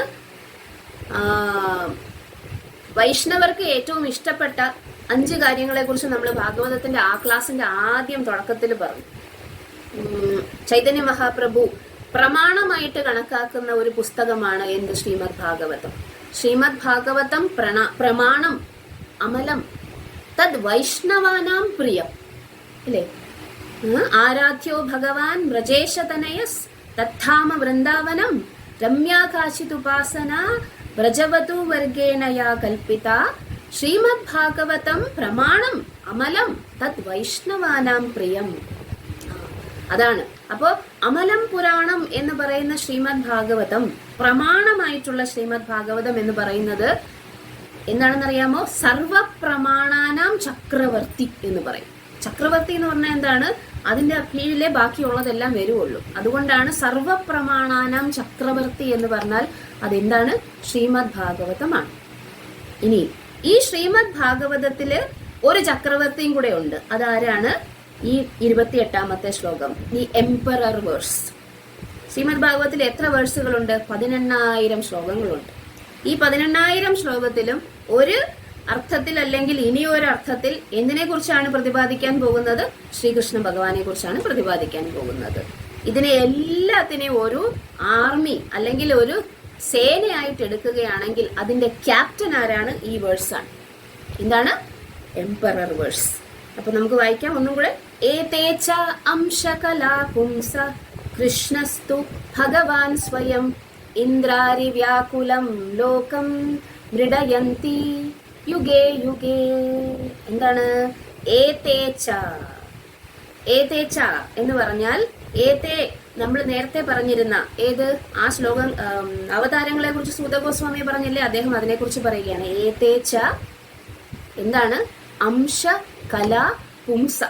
വൈഷ്ണവർക്ക് ഏറ്റവും ഇഷ്ടപ്പെട്ട 5 കാര്യങ്ങളെ കുറിച്ച് നമ്മൾ ഭാഗവതത്തിന്റെ ആ ക്ലാസിന്റെ ആദ്യം തുടക്കത്തിൽ പറഞ്ഞു. ചൈതന്യ മഹാപ്രഭു പ്രമാണമായിട്ട് കണക്കാക്കുന്ന ഒരു പുസ്തകമാണ് എന്ത്? ശ്രീമദ് ഭാഗവതം. ശ്രീമദ് ഭാഗവതം പ്രമാണം, അമലം, തദ് വൈഷ്ണവാനാം പ്രിയം, അല്ലേ? ആരാധ്യോ ഭഗവാൻ വ്രജേശതനയസ് തത്ഥാമ വൃന്ദാവനം രമ്യാകാശിതുപാസന വ്രജവതു വർഗേണയാ കൽപ്പിത. ശ്രീമദ് ഭാഗവതം പ്രമാണം, അമലം, തത് വൈഷ്ണവാനാം പ്രിയം. അതാണ്. അപ്പോ അമലം പുരാണം എന്ന് പറയുന്ന ശ്രീമദ് ഭാഗവതം, പ്രമാണമായിട്ടുള്ള ശ്രീമദ് ഭാഗവതം എന്ന് പറയുന്നത് എന്താണെന്നറിയാമോ? സർവപ്രമാണാനാം ചക്രവർത്തി എന്ന് പറയും. ചക്രവർത്തി എന്ന് പറഞ്ഞാൽ എന്താണ്? അതിന്റെ കീഴിലെ ബാക്കിയുള്ളതെല്ലാം വരുവുള്ളൂ. അതുകൊണ്ടാണ് സർവപ്രമാണാനാം ചക്രവർത്തി എന്ന് പറഞ്ഞാൽ അതെന്താണ്? ശ്രീമദ് ഭാഗവതമാണ്. ഇനി ഈ ശ്രീമദ് ഭാഗവതത്തില് ഒരു ചക്രവർത്തിയും കൂടെ ഉണ്ട്. അതാരാണ്? ഈ 28-ാമത്തെ ശ്ലോകം, ഈ എംപറർ വേഴ്സ്. ശ്രീമദ് ഭാഗവതത്തിൽ എത്ര വേഴ്സുകളുണ്ട്? 18,000 ശ്ലോകങ്ങളുണ്ട്. ഈ 18,000 ശ്ലോകത്തിലും ഒരു അർത്ഥത്തിൽ അല്ലെങ്കിൽ ഇനിയൊരു അർത്ഥത്തിൽ എന്തിനെ കുറിച്ചാണ് പ്രതിപാദിക്കാൻ പോകുന്നത്? ശ്രീകൃഷ്ണ ഭഗവാനെ കുറിച്ചാണ് പ്രതിപാദിക്കാൻ പോകുന്നത്. ഇതിനെ എല്ലാത്തിനെയും ഒരു ആർമി അല്ലെങ്കിൽ ഒരു സേനയായിട്ട് എടുക്കുകയാണെങ്കിൽ അതിന്റെ ക്യാപ്റ്റൻ ആരാണ്? ഈ വേഴ്സാണ്. എന്താണ്? Emperor verse. അപ്പൊ നമുക്ക് വായിക്കാം ഒന്നും കൂടെ. ഏതേച്ച അംശകലാ പുംസ കൃഷ്ണസ്തു ഭഗവാൻ സ്വയം ഇന്ദ്രാരി വ്യാകുലം ലോകം മൃഡയന്തി യുഗേ യുഗേ. എന്താണ്? ഏതേച്ച. ഏതേച്ച എന്ന് പറഞ്ഞാൽ ഏതേ നമ്മൾ നേരത്തെ പറഞ്ഞിരുന്ന ഏത് ആ ശ്ലോകം അവതാരങ്ങളെ കുറിച്ച് സൂതഗോസ്വാമി പറഞ്ഞില്ലേ, അദ്ദേഹം അതിനെ കുറിച്ച് പറയുകയാണ്. ഏതേച്ച എന്താണ്? അംശ കല പുംസ.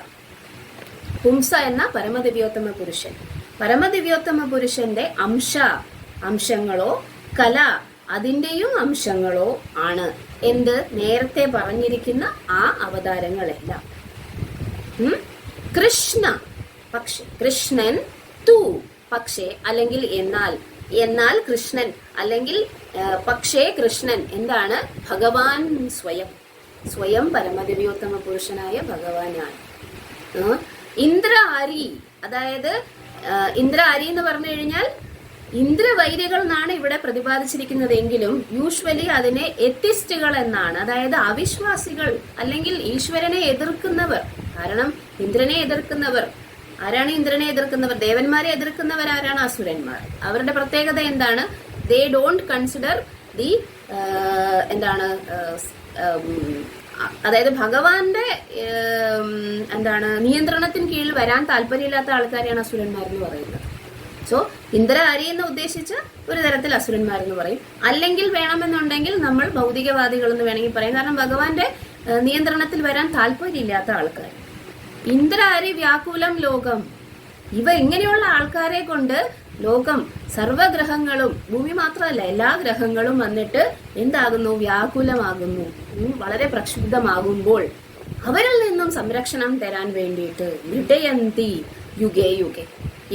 പുംസ എന്ന പരമദിവ്യോത്തമ പുരുഷൻ. പരമദിവ്യോത്തമ പുരുഷന്റെ അംശങ്ങളോ കല അതിന്റെയും അംശങ്ങളോ ആണ് എന്ത്? നേരത്തെ പറഞ്ഞിരിക്കുന്ന ആ അവതാരങ്ങളെല്ലാം. കൃഷ്ണ പക്ഷെ, കൃഷ്ണൻ തു പക്ഷേ അല്ലെങ്കിൽ എന്നാൽ കൃഷ്ണൻ അല്ലെങ്കിൽ പക്ഷേ കൃഷ്ണൻ എന്താണ്? ഭഗവാൻ സ്വയം പരമദിവ്യോത്തമ പുരുഷനായ ഭഗവാനാണ്. ഇന്ദ്ര ആരി, അതായത് ഇന്ദ്ര ആരി എന്ന് പറഞ്ഞു കഴിഞ്ഞാൽ ഇന്ദ്രവൈരികൾ എന്നാണ് ഇവിടെ പ്രതിപാദിച്ചിരിക്കുന്നതെങ്കിലും യൂഷ്വലി അതിനെ എത്തിസ്റ്റുകൾ എന്നാണ്, അതായത് അവിശ്വാസികൾ അല്ലെങ്കിൽ ഈശ്വരനെ എതിർക്കുന്നവർ. കാരണം ഇന്ദ്രനെ എതിർക്കുന്നവർ ആരാണ്? ഇന്ദ്രനെ എതിർക്കുന്നവർ. ദേവന്മാരെ എതിർക്കുന്നവർ ആരാണ്? അസുരന്മാർ. അവരുടെ പ്രത്യേകത എന്താണ്? ദേ ഡോണ്ട് കൺസിഡർ ദി അതായത് ഭഗവാന്റെ നിയന്ത്രണത്തിന് കീഴിൽ വരാൻ താല്പര്യമില്ലാത്ത ആൾക്കാരെയാണ് അസുരന്മാർ എന്ന് പറയുന്നത്. സോ ഇന്ദ്ര ആരെയെന്ന് ഉദ്ദേശിച്ച് ഒരു തരത്തിൽ അസുരന്മാരെന്ന് പറയും. അല്ലെങ്കിൽ വേണമെന്നുണ്ടെങ്കിൽ നമ്മൾ ഭൗതികവാദികൾ എന്ന് വേണമെങ്കിൽ പറയും. കാരണം ഭഗവാന്റെ നിയന്ത്രണത്തിൽ വരാൻ താല്പര്യമില്ലാത്ത ആൾക്കാർ. ഇന്ദ്ര ആര്? വ്യാകുലം ലോകം. ഇവ ഇങ്ങനെയുള്ള ആൾക്കാരെ കൊണ്ട് ലോകം സർവഗ്രഹങ്ങളും, ഭൂമി മാത്രമല്ല എല്ലാ ഗ്രഹങ്ങളും വന്നിട്ട് എന്താകുന്നു? വ്യാകുലമാകുന്നു, വളരെ പ്രക്ഷുബ്ധമാകുമ്പോൾ അവരിൽ നിന്നും സംരക്ഷണം തരാൻ വേണ്ടിയിട്ട് മൃഡയന്തി യുഗേ യുഗേ,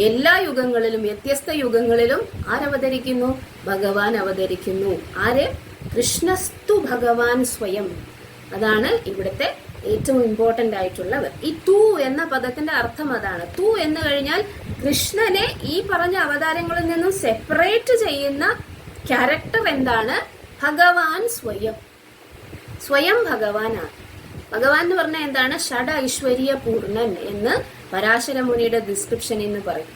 എല്ലാ യുഗങ്ങളിലും വ്യത്യസ്ത യുഗങ്ങളിലും ആരവതരിക്കുന്നു? ഭഗവാൻ അവതരിക്കുന്നു. ആര്? കൃഷ്ണസ്തു ഭഗവാൻ സ്വയം. അതാണ് ഇവിടുത്തെ ഏറ്റവും ഇമ്പോർട്ടന്റ് ആയിട്ടുള്ളവർ. ഈ തു എന്ന പദത്തിന്റെ അർത്ഥം അതാണ്. തു എന്ന് കഴിഞ്ഞാൽ കൃഷ്ണനെ ഈ പറഞ്ഞ അവതാരങ്ങളിൽ നിന്നും സെപ്പറേറ്റ് ചെയ്യുന്ന ക്യാരക്ടർ എന്താണ്? ഭഗവാൻ സ്വയം. സ്വയം ഭഗവാനാണ്. ഭഗവാൻ എന്ന് പറഞ്ഞാൽ എന്താണ്? ഷഡ് ഐശ്വര്യ പൂർണ്ണൻ എന്ന് പരാശര മുനിയുടെ ഡിസ്ക്രിപ്ഷൻ എന്ന് പറയും.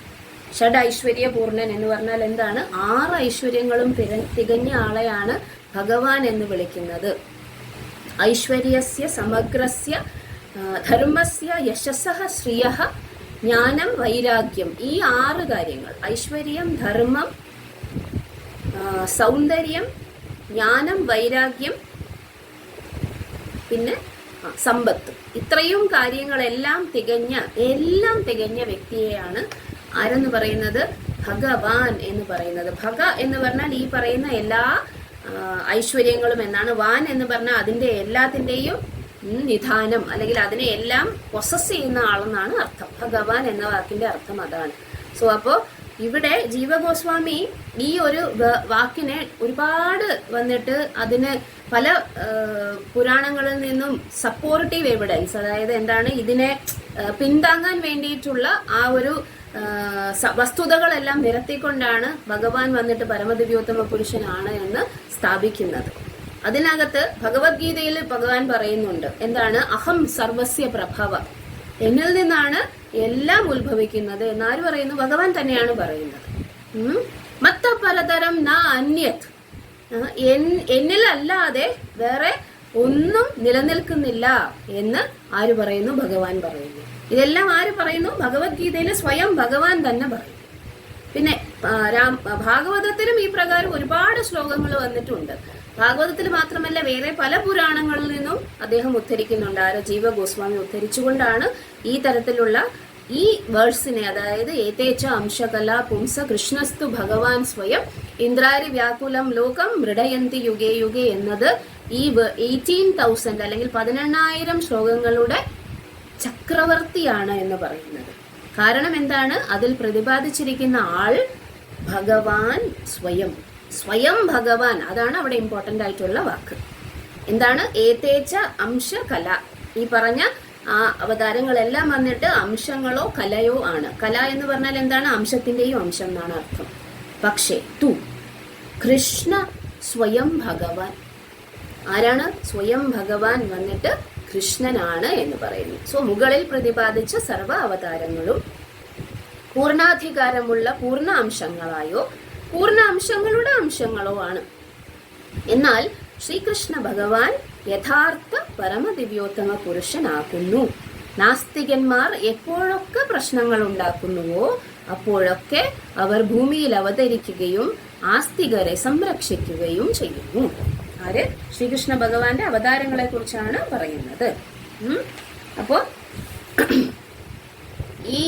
ഷഡ് ഐശ്വര്യ പൂർണ്ണൻ എന്ന് പറഞ്ഞാൽ എന്താണ്? 6 ഐശ്വര്യങ്ങളും തികഞ്ഞ ആളെയാണ് ഭഗവാൻ എന്ന് വിളിക്കുന്നത്. ഐശ്വര്യസ്യ സമഗ്രസ്യ ധർമ്മസ്യ യശസ്സഃ ശ്രിയഃ ജ്ഞാനം വൈരാഗ്യം. ഈ 6 കാര്യങ്ങൾ, ഐശ്വര്യം, ധർമ്മം, സൗന്ദര്യം, ജ്ഞാനം, വൈരാഗ്യം, പിന്നെ സമ്പത്ത്, ഇത്രയും കാര്യങ്ങളെല്ലാം തികഞ്ഞ വ്യക്തിയെയാണ് ആരെന്ന് പറയുന്നത്? ഭഗവാൻ എന്ന് പറയുന്നത്. ഭഗ എന്ന് പറഞ്ഞാൽ ഈ പറയുന്ന എല്ലാ ഐശ്വര്യങ്ങളും എന്നാണ്. വാൻ എന്ന് പറഞ്ഞാൽ അതിന്റെ എല്ലാത്തിന്റെയും നിധാനം, അല്ലെങ്കിൽ അതിനെ എല്ലാം പൊസസ് ചെയ്യുന്ന ആളെന്നാണ് അർത്ഥം. ഭഗവാൻ എന്ന വാക്കിന്റെ അർത്ഥം അതാണ്. സോ അപ്പോ ഇവിടെ ജീവഗോസ്വാമി ഈ ഒരു വാക്കിനെ ഒരുപാട് വന്നിട്ട് അതിന് പല പുരാണങ്ങളിൽ നിന്നും സപ്പോർട്ടീവ് എവിഡൻസ്, അതായത് എന്താണ് ഇതിനെ പിന്താങ്ങാൻ വേണ്ടിയിട്ടുള്ള ആ ഒരു വസ്തുതകളെല്ലാം നിരത്തിക്കൊണ്ടാണ് ഭഗവാൻ വന്നിട്ട് പരമദിവ്യോത്തമ പുരുഷനാണ് എന്ന് സ്ഥാപിക്കുന്നത്. അതിനകത്ത് ഭഗവത്ഗീതയിൽ ഭഗവാൻ പറയുന്നുണ്ട് എന്താണ്? അഹം സർവസ്യ പ്രഭവ, എന്നിൽ നിന്നാണ് എല്ലാം ഉത്ഭവിക്കുന്നത് എന്നാര് പറയുന്നു? ഭഗവാൻ തന്നെയാണ് പറയുന്നത്. മത്ത പലതരം ന അന്യത്, എന്നിലല്ലാതെ വേറെ ഒന്നും നിലനിൽക്കുന്നില്ല എന്ന് ആര് പറയുന്നു? ഭഗവാൻ പറയുന്നു. ഇതെല്ലാം ആര് പറയുന്നു? ഭഗവത്ഗീതയിൽ സ്വയം ഭഗവാൻ തന്നെ പറയും. പിന്നെ ഭാഗവതത്തിലും ഈ പ്രകാരം ഒരുപാട് ശ്ലോകങ്ങൾ വന്നിട്ടുണ്ട്. ഭാഗവതത്തിൽ മാത്രമല്ല വേറെ പല പുരാണങ്ങളിൽ നിന്നും അദ്ദേഹം ഉദ്ധരിക്കുന്നുണ്ട്. ആരോ ജീവഗോസ്വാമി ഉദ്ധരിച്ചുകൊണ്ടാണ് ഈ തരത്തിലുള്ള ഈ വേഴ്സിനെ, അതായത് ഏതേച്ച അംശകല പുംസ കൃഷ്ണസ്തു ഭഗവാൻ സ്വയം ഇന്ദ്രാരി വ്യാകുലം ലോകം മൃഡയന്തി യുഗേ യുഗേ എന്നത് ഈ 18,000 അല്ലെങ്കിൽ 18,000 ശ്ലോകങ്ങളുടെ ചക്രവർത്തിയാണ് എന്ന് പറയുന്നത്. കാരണം എന്താണ്? അതിൽ പ്രതിപാദിച്ചിരിക്കുന്ന ആൾ ഭഗവാൻ സ്വയം, സ്വയം ഭഗവാൻ. അതാണ് അവിടെ ഇമ്പോർട്ടന്റ് ആയിട്ടുള്ള വാക്ക്. എന്താണ്? ഏതേച്ച അംശ കല. ഈ പറഞ്ഞ ആ അവതാരങ്ങളെല്ലാം വന്നിട്ട് അംശങ്ങളോ കലയോ ആണ്. കല എന്ന് പറഞ്ഞാൽ എന്താണ്? അംശത്തിന്റെയും അംശം എന്നാണ് അർത്ഥം. പക്ഷേ തു കൃഷ്ണ സ്വയം ഭഗവാൻ. ആരാണ്? സ്വയം ഭഗവാൻ വന്നിട്ട് കൃഷ്ണനാണ് എന്ന് പറയുന്നു. സോ മുകളിൽ പ്രതിപാദിച്ച സർവ അവതാരങ്ങളും പൂർണ്ണാധികാരമുള്ള പൂർണ്ണ അംശങ്ങളായോ പൂർണ്ണ അംശങ്ങളുടെ അംശങ്ങളോ ആണ്. എന്നാൽ ശ്രീകൃഷ്ണ ഭഗവാൻ യഥാർത്ഥ പരമദിവ്യോത്തമ പുരുഷനാകുന്നു. നാസ്തികന്മാർ എപ്പോഴൊക്കെ പ്രശ്നങ്ങൾ ഉണ്ടാക്കുന്നുവോ അപ്പോഴൊക്കെ അവർ ഭൂമിയിൽ അവതരിക്കുകയും ആസ്തികരെ സംരക്ഷിക്കുകയും ചെയ്യുന്നു. ആര്? ശ്രീകൃഷ്ണ ഭഗവാന്റെ അവതാരങ്ങളെ കുറിച്ചാണ് പറയുന്നത്. അപ്പോ ഈ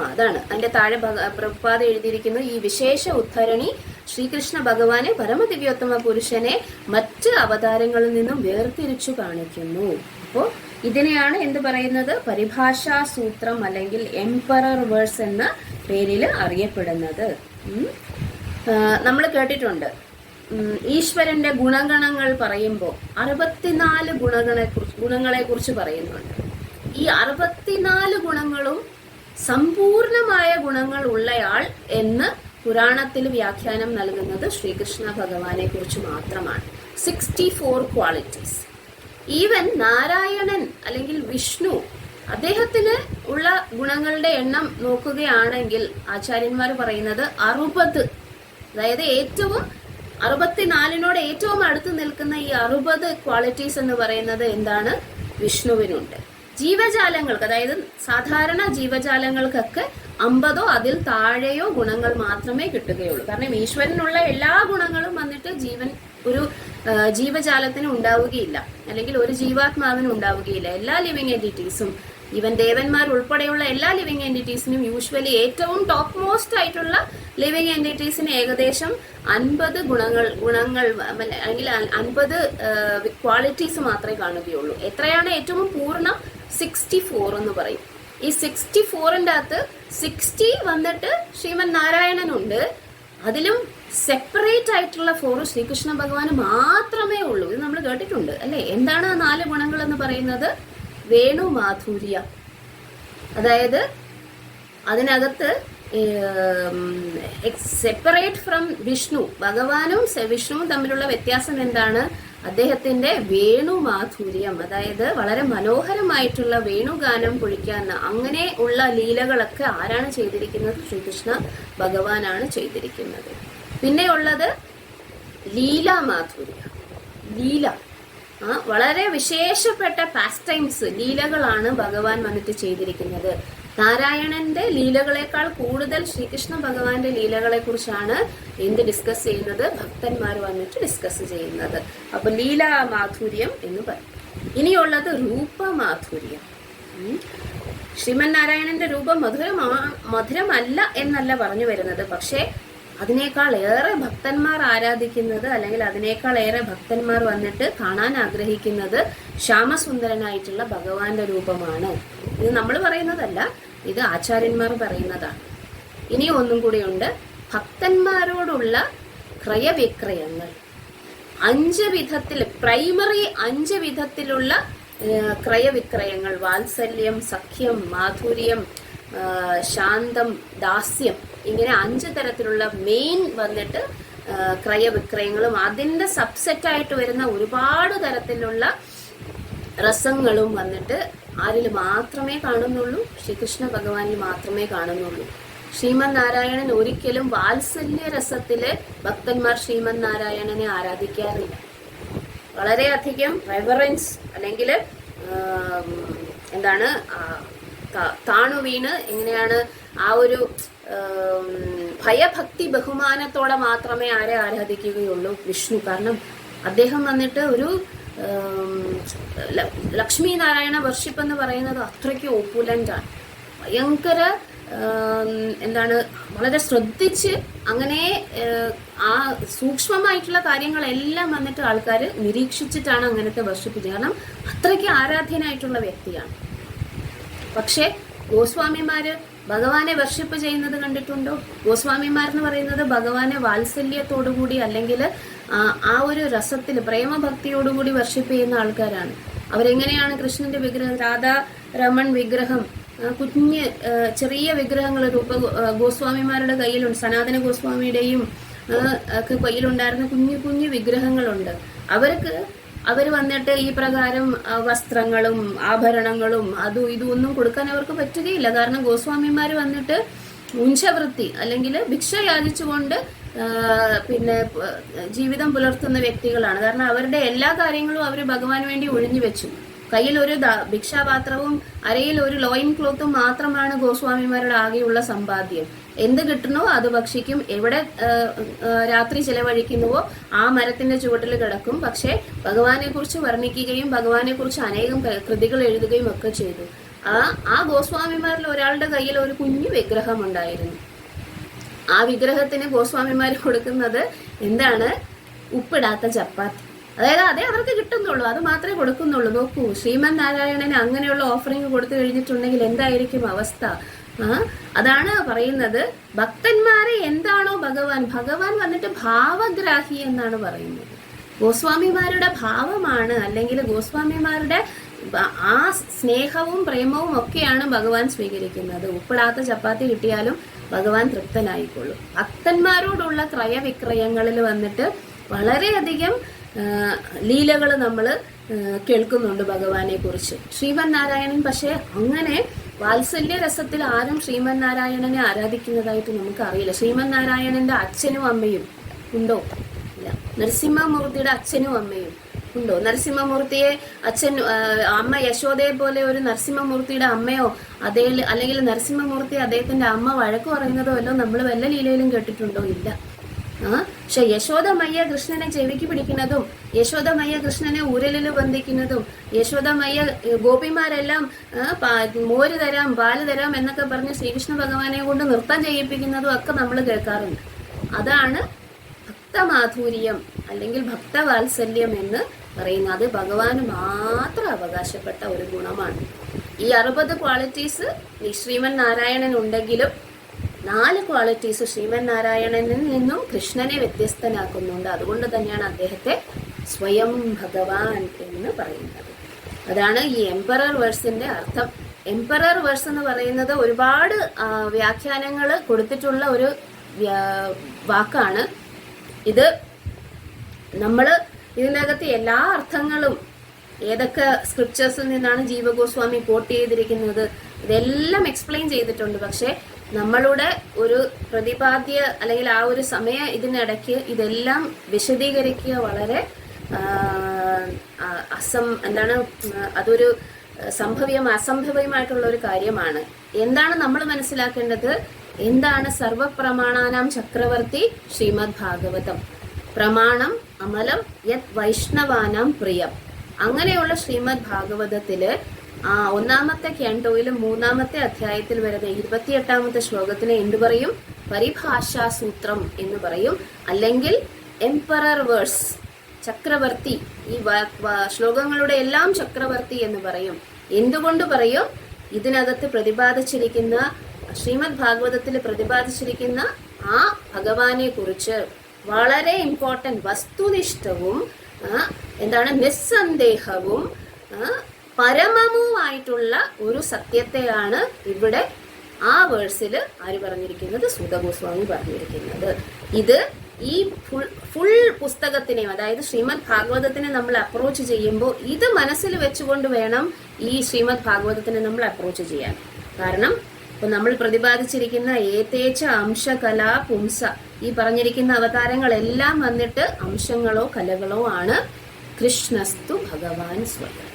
അതാണ് അതിന്റെ താഴെ പ്രഭുപാദ എഴുതിയിരിക്കുന്നു. ഈ വിശേഷ ഉദ്ധരണി ശ്രീകൃഷ്ണ ഭഗവാനെ പരമദിവ്യോത്തമ പുരുഷനെ മറ്റ് അവതാരങ്ങളിൽ നിന്നും വേർതിരിച്ചു കാണിക്കുന്നു. അപ്പോ ഇതിനെയാണ് എന്ത് പറയുന്നത്? പരിഭാഷാ സൂത്രം അല്ലെങ്കിൽ എംപറർ വേഴ്സ് എന്ന പേരിൽ അറിയപ്പെടുന്നത്. നമ്മൾ കേട്ടിട്ടുണ്ട് ഈശ്വരന്റെ ഗുണഗണങ്ങൾ പറയുമ്പോൾ 64 ഗുണങ്ങളെ കുറിച്ച് പറയുന്നുണ്ട്. ഈ 64 ഗുണങ്ങളും സമ്പൂർണമായ ഗുണങ്ങൾ ഉള്ളയാൾ എന്ന് പുരാണത്തിൽ വ്യാഖ്യാനം നൽകുന്നത് ശ്രീകൃഷ്ണ ഭഗവാനെ കുറിച്ച് മാത്രമാണ്. 64 ക്വാളിറ്റീസ്. ഈവൻ നാരായണൻ അല്ലെങ്കിൽ വിഷ്ണു, അദ്ദേഹത്തിന് ഉള്ള ഗുണങ്ങളുടെ എണ്ണം നോക്കുകയാണെങ്കിൽ ആചാര്യന്മാർ പറയുന്നത് 60, അതായത് ഏറ്റവും 64നോട് ഏറ്റവും അടുത്ത് നിൽക്കുന്ന ഈ 60 ക്വാളിറ്റീസ് എന്ന് പറയുന്നത് എന്താണ്? വിഷ്ണുവിനുണ്ട്. ജീവജാലങ്ങൾക്ക്, അതായത് സാധാരണ ജീവജാലങ്ങൾക്കൊക്കെ 50ഓ അതിൽ താഴെയോ ഗുണങ്ങൾ മാത്രമേ കിട്ടുകയുള്ളൂ. കാരണം ഈശ്വരനുള്ള എല്ലാ ഗുണങ്ങളും വന്നിട്ട് ഒരു ജീവജാലത്തിന് ഉണ്ടാവുകയില്ല, അല്ലെങ്കിൽ ഒരു ജീവാത്മാവിന് ഉണ്ടാവുകയില്ല. എല്ലാ ലിവിങ് എന്റിറ്റീസും, ഈവൻ ദേവന്മാർ ഉൾപ്പെടെയുള്ള എല്ലാ ലിവിങ് എന്റിറ്റീസിനും യൂഷ്വലി ഏറ്റവും ടോപ്പ് മോസ്റ്റ് ആയിട്ടുള്ള ലിവിങ് എന്റിറ്റീസിന് ഏകദേശം 50 ഗുണങ്ങൾ അല്ലെങ്കിൽ 50 ക്വാളിറ്റീസ് മാത്രമേ കാണുകയുള്ളൂ. എത്രയാണ് ഏറ്റവും പൂർണ്ണം? 64 എന്ന് പറയും. ഈ 64ന്റെ അകത്ത് 60 വന്നിട്ട് ശ്രീമൻ നാരായണനുണ്ട്. അതിലും സെപ്പറേറ്റ് ആയിട്ടുള്ള 4 ശ്രീകൃഷ്ണ ഭഗവാന് മാത്രമേ ഉള്ളൂ. ഇത് നമ്മൾ കേട്ടിട്ടുണ്ട് അല്ലെ? എന്താണ് ആ 4 ഗുണങ്ങൾ എന്ന് പറയുന്നത്? വേണു മാധുര്യ, അതായത് അതിനകത്ത് സെപ്പറേറ്റ് ഫ്രം വിഷ്ണു, ഭഗവാനും വിഷ്ണുവും തമ്മിലുള്ള വ്യത്യാസം എന്താണ്? അദ്ദേഹത്തിന്റെ വേണു മാധുര്യം, അതായത് വളരെ മനോഹരമായിട്ടുള്ള വേണുഗാനം പൊഴിക്കാൻ അങ്ങനെ ഉള്ള ലീലകളൊക്കെ ആരാണ് ചെയ്തിരിക്കുന്നത്? ശ്രീകൃഷ്ണ ഭഗവാനാണ് ചെയ്തിരിക്കുന്നത്. പിന്നെ ഉള്ളത് ലീലാ മാധുര്യ, ലീല, വളരെ വിശേഷപ്പെട്ട പാസ്റ്റൈംസ്, ലീലകളാണ് ഭഗവാൻ വന്നിട്ട് ചെയ്തിരിക്കുന്നത്. നാരായണന്റെ ലീലകളെക്കാൾ കൂടുതൽ ശ്രീകൃഷ്ണ ഭഗവാന്റെ ലീലകളെ കുറിച്ചാണ് എന്ത് ഡിസ്കസ് ചെയ്യുന്നത്? ഭക്തന്മാർ വന്നിട്ട് ഡിസ്കസ് ചെയ്യുന്നത്. അപ്പൊ ലീലാ മാധുര്യം എന്ന് പറയും. ഇനിയുള്ളത് രൂപമാധുര്യം. ശ്രീമൻ നാരായണന്റെ രൂപം മധുരമല്ല എന്നല്ല പറഞ്ഞു വരുന്നത്, പക്ഷേ അതിനേക്കാൾ ഏറെ ഭക്തന്മാർ ആരാധിക്കുന്നത്, അല്ലെങ്കിൽ അതിനേക്കാൾ ഏറെ ഭക്തന്മാർ വന്നിട്ട് കാണാൻ ആഗ്രഹിക്കുന്നത് ശ്യാമസുന്ദരനായിട്ടുള്ള ഭഗവാന്റെ രൂപമാണ്. ഇത് നമ്മൾ പറയുന്നതല്ല, ഇത് ആചാര്യന്മാർ പറയുന്നതാണ്. ഇനി ഒന്നും കൂടിയുണ്ട്, ഭക്തന്മാരോടുള്ള ക്രയവിക്രയങ്ങൾ 5 വിധത്തിൽ, പ്രൈമറി 5 വിധത്തിലുള്ള ക്രയവിക്രയങ്ങൾ: വാത്സല്യം, സഖ്യം, മാധുര്യം, ശാന്തം, ദാസ്യം, ഇങ്ങനെ 5 തരത്തിലുള്ള മെയിൻ വന്നിട്ട് ക്രയവിക്രയങ്ങളും അതിന്റെ സബ്സെറ്റ് ആയിട്ട് വരുന്ന ഒരുപാട് തരത്തിലുള്ള രസങ്ങളും വന്നിട്ട് ആരിൽ മാത്രമേ കാണുന്നുള്ളൂ? ശ്രീകൃഷ്ണ ഭഗവാനിൽ മാത്രമേ കാണുന്നുള്ളൂ. ശ്രീമൻ നാരായണൻ ഒരിക്കലും വാത്സല്യ രസത്തില് ഭക്തന്മാർ ശ്രീമൻ നാരായണനെ ആരാധിക്കാറില്ല. വളരെയധികം റെവറൻസ് അല്ലെങ്കിൽ എന്താണ് താണു വീണ് എങ്ങനെയാണ് ആ ഒരു ഭയഭക്തി ബഹുമാനത്തോടെ മാത്രമേ ആരെ ആരാധിക്കുകയുള്ളൂ? വിഷ്ണു. കാരണം അദ്ദേഹം വന്നിട്ട് ഒരു ലക്ഷ്മി നാരായണ വർഷിപ്പ് എന്ന് പറയുന്നത് അത്രയ്ക്ക് ഓപ്പുലന്റ് ആണ്. ഭയങ്കര എന്താണ്, വളരെ ശ്രദ്ധിച്ച് അങ്ങനെ ആ സൂക്ഷ്മമായിട്ടുള്ള കാര്യങ്ങളെല്ലാം വന്നിട്ട് ആൾക്കാർ നിരീക്ഷിച്ചിട്ടാണ് അങ്ങനത്തെ വർഷിപ്പ് ചെയ്യുന്നത്. കാരണം അത്രയ്ക്ക് ആരാധ്യനായിട്ടുള്ള വ്യക്തിയാണ്. പക്ഷെ ഗോസ്വാമിമാര് ഭഗവാനെ വർഷിപ്പ് ചെയ്യുന്നത് കണ്ടിട്ടുണ്ടോ? ഗോസ്വാമിമാരെന്ന് പറയുന്നത് ഭഗവാനെ വാത്സല്യത്തോടുകൂടി അല്ലെങ്കിൽ ആ ഒരു രസത്തിൽ പ്രേമഭക്തിയോടുകൂടി വർഷിപ്പ് ചെയ്യുന്ന ആൾക്കാരാണ്. അവരെങ്ങനെയാണ് കൃഷ്ണന്റെ വിഗ്രഹം, രാധാരമൺ വിഗ്രഹം, കുഞ്ഞ് ചെറിയ വിഗ്രഹങ്ങൾ ഗോസ്വാമിമാരുടെ കയ്യിലുണ്ട്. സനാതന ഗോസ്വാമിയുടെയും ഒക്കെ കയ്യിലുണ്ടായിരുന്ന കുഞ്ഞു കുഞ്ഞു വിഗ്രഹങ്ങളുണ്ട്. അവർ വന്നിട്ട് ഈ പ്രകാരം വസ്ത്രങ്ങളും ആഭരണങ്ങളും അതും ഇതും ഒന്നും കൊടുക്കാൻ അവർക്ക് പറ്റുകയില്ല. കാരണം ഗോസ്വാമിമാർ വന്നിട്ട് ഉഞ്ചവൃത്തി അല്ലെങ്കിൽ ഭിക്ഷ യാചിച്ചുകൊണ്ട് പിന്നെ ജീവിതം പുലർത്തുന്ന വ്യക്തികളാണ്. കാരണം അവരുടെ എല്ലാ കാര്യങ്ങളും അവർ ഭഗവാന് വേണ്ടി ഒഴിഞ്ഞു വെച്ചു. കയ്യിൽ ഒരു ഭിക്ഷാപാത്രവും അരയിൽ ഒരു ലോയിൻ ക്ലോത്തും മാത്രമാണ് ഗോസ്വാമിമാരുടെ ആകെയുള്ള സമ്പാദ്യം. എന്ത് കിട്ടുന്നോ അത് ഭക്ഷിക്കും, എവിടെ രാത്രി ചിലവഴിക്കുന്നുവോ ആ മരത്തിന്റെ ചുവട്ടിൽ കിടക്കും. പക്ഷെ ഭഗവാനെ കുറിച്ച് വർണ്ണിക്കുകയും ഭഗവാനെ കുറിച്ച് അനേകം കൃതികൾ എഴുതുകയും ഒക്കെ ചെയ്തു. ആ ഗോസ്വാമിമാരിൽ ഒരാളുടെ കയ്യിൽ ഒരു കുഞ്ഞു വിഗ്രഹം ഉണ്ടായിരുന്നു. ആ വിഗ്രഹത്തിന് ഗോസ്വാമിമാർ കൊടുക്കുന്നത് എന്താണ്? ഉപ്പിടാത്ത ചപ്പാത്തി. അതായത് അതേ അവർക്ക് കിട്ടുന്നുള്ളൂ, അത് മാത്രമേ കൊടുക്കുന്നുള്ളൂ. നോക്കൂ, ശ്രീമൻ നാരായണന് അങ്ങനെയുള്ള ഓഫറിങ് കൊടുത്തു കഴിഞ്ഞിട്ടുണ്ടെങ്കിൽ എന്തായിരിക്കും അവസ്ഥ? അതാണ് പറയുന്നത്. ഭക്തന്മാരെ എന്താണോ ഭഗവാൻ വന്നിട്ട് ഭാവഗ്രാഹി എന്നാണ് പറയുന്നത്. ഗോസ്വാമിമാരുടെ ഭാവമാണ്, അല്ലെങ്കിൽ ഗോസ്വാമിമാരുടെ ആ സ്നേഹവും പ്രേമവും ഒക്കെയാണ് ഭഗവാൻ സ്വീകരിക്കുന്നത്. ഉപ്പിടാത്ത ചപ്പാത്തി കിട്ടിയാലും ഭഗവാൻ തൃപ്തനായിക്കൊള്ളും. ഭക്തന്മാരോടുള്ള ക്രയവിക്രയങ്ങളിൽ വന്നിട്ട് വളരെയധികം ലീലകൾ നമ്മൾ കേൾക്കുന്നുണ്ട് ഭഗവാനെ കുറിച്ച്. ശ്രീമൻ നാരായണൻ പക്ഷെ അങ്ങനെ വാത്സല്യ രസത്തിൽ ആരും ശ്രീമൻ നാരായണനെ ആരാധിക്കുന്നതായിട്ട് നമുക്ക് അറിയില്ല. ശ്രീമൻ നാരായണന്റെ അച്ഛനും അമ്മയും ഉണ്ടോ? ഇല്ല. നരസിംഹമൂർത്തിയുടെ അച്ഛനും അമ്മയും ഉണ്ടോ? നരസിംഹമൂർത്തിയെ അമ്മ യശോദയെ പോലെ ഒരു നരസിംഹമൂർത്തിയുടെ അമ്മയോ അല്ലെങ്കിൽ നരസിംഹമൂർത്തി അദ്ദേഹത്തിന്റെ അമ്മ വഴക്ക് പറയുന്നതോ വല്ലോ നമ്മൾ വല്ല ലീലയിലും കേട്ടിട്ടുണ്ടോ? ഇല്ല. പക്ഷെ യശോദമയ്യ കൃഷ്ണനെ ചെവിക്ക് പിടിക്കുന്നതും യശോദമയ്യ കൃഷ്ണനെ ഉരലിൽ ബന്ധിക്കുന്നതും യശോദമയ്യ ഗോപിമാരെല്ലാം മോര് തരാം പാല് തരാം എന്നൊക്കെ പറഞ്ഞ് ശ്രീകൃഷ്ണ ഭഗവാനെ കൊണ്ട് നൃത്തം ചെയ്യിപ്പിക്കുന്നതും ഒക്കെ നമ്മൾ കേൾക്കാറുണ്ട്. അതാണ് ഭക്തമാധുര്യം അല്ലെങ്കിൽ ഭക്തവാത്സല്യം എന്ന് പറയുന്നത്. അത് ഭഗവാന് മാത്രം അവകാശപ്പെട്ട ഒരു ഗുണമാണ്. ഈ 60 ക്വാളിറ്റീസ് ശ്രീമൻ നാരായണൻ ഉണ്ടെങ്കിലും 4 ക്വാളിറ്റീസ് ശ്രീമൻ നാരായണനിൽ നിന്നും കൃഷ്ണനെ വ്യത്യസ്തനാക്കുന്നുണ്ട്. അതുകൊണ്ട് തന്നെയാണ് അദ്ദേഹത്തെ സ്വയം ഭഗവാൻ എന്ന് പറയുന്നത്. അതാണ് ഈ എംപറർ വേഴ്സിന്റെ അർത്ഥം. എംപറർ വേഴ്സ് എന്ന് പറയുന്നത് ഒരുപാട് വ്യാഖ്യാനങ്ങൾ കൊടുത്തിട്ടുള്ള ഒരു വാക്കാണ്. ഇത് ഇതിനകത്ത് എല്ലാ അർത്ഥങ്ങളും ഏതൊക്കെ സ്ക്രിപ്റ്റേഴ്സിൽ നിന്നാണ് ജീവഗോസ്വാമി കോട്ട് ചെയ്തിരിക്കുന്നത് ഇതെല്ലാം എക്സ്പ്ലെയിൻ ചെയ്തിട്ടുണ്ട്. പക്ഷെ നമ്മളുടെ ഒരു പ്രതിപാദ്യ അല്ലെങ്കിൽ ആ ഒരു ഇതിനിടയ്ക്ക് ഇതെല്ലാം വിശദീകരിക്കുക വളരെ അതൊരു അസംഭവ്യമായിട്ടുള്ള ഒരു കാര്യമാണ്. എന്താണ് നമ്മൾ മനസ്സിലാക്കേണ്ടത്? എന്താണ് സർവപ്രമാണാനാം ചക്രവർത്തി ശ്രീമദ് ഭാഗവതം, പ്രമാണം അമലം യത് വൈഷ്ണവാനാം പ്രിയം. അങ്ങനെയുള്ള ശ്രീമദ് ഭാഗവതത്തില് 1ാമത്തെ ക്യാൻറ്റോയിലും 3ാമത്തെ അധ്യായത്തിൽ വരുന്ന 28ാമത്തെ ശ്ലോകത്തിനെ എന്തു പറയും? പരിഭാഷാ സൂത്രം എന്ന് പറയും, അല്ലെങ്കിൽ എംപറർ വേഴ്സ്, ചക്രവർത്തി. ഈ ശ്ലോകങ്ങളുടെ എല്ലാം ചക്രവർത്തി എന്ന് പറയും. എന്തുകൊണ്ട് പറയും? ഇതിനകത്ത് പ്രതിപാദിച്ചിരിക്കുന്ന ശ്രീമദ് ഭാഗവതത്തിൽ പ്രതിപാദിച്ചിരിക്കുന്ന ആ ഭഗവാനെ കുറിച്ച് വളരെ ഇമ്പോർട്ടന്റ് വസ്തുനിഷ്ഠവും നിസ്സന്ദേഹവും പരമവുമായിട്ടുള്ള ഒരു സത്യത്തെയാണ് ഇവിടെ ആ വേഴ്സിൽ ആര് പറഞ്ഞിരിക്കുന്നത്? സൂത ഗോസ്വാമി പറഞ്ഞിരിക്കുന്നത്. ഇത് ഈ ഫുൾ പുസ്തകത്തിനെയും അതായത് ശ്രീമദ് ഭാഗവതത്തിനെ നമ്മൾ അപ്രോച്ച് ചെയ്യുമ്പോൾ ഇത് മനസ്സിൽ വെച്ചുകൊണ്ട് വേണം ഈ ശ്രീമദ് ഭാഗവതത്തിനെ നമ്മൾ അപ്രോച്ച് ചെയ്യാൻ. കാരണം ഇപ്പൊ നമ്മൾ പ്രതിപാദിച്ചിരിക്കുന്ന ഏതേച്ച അംശകലാ പുംസ, ഈ പറഞ്ഞിരിക്കുന്ന അവതാരങ്ങളെല്ലാം വന്നിട്ട് അംശങ്ങളോ കലകളോ ആണ്. കൃഷ്ണസ്തു ഭഗവാൻ സ്വയം.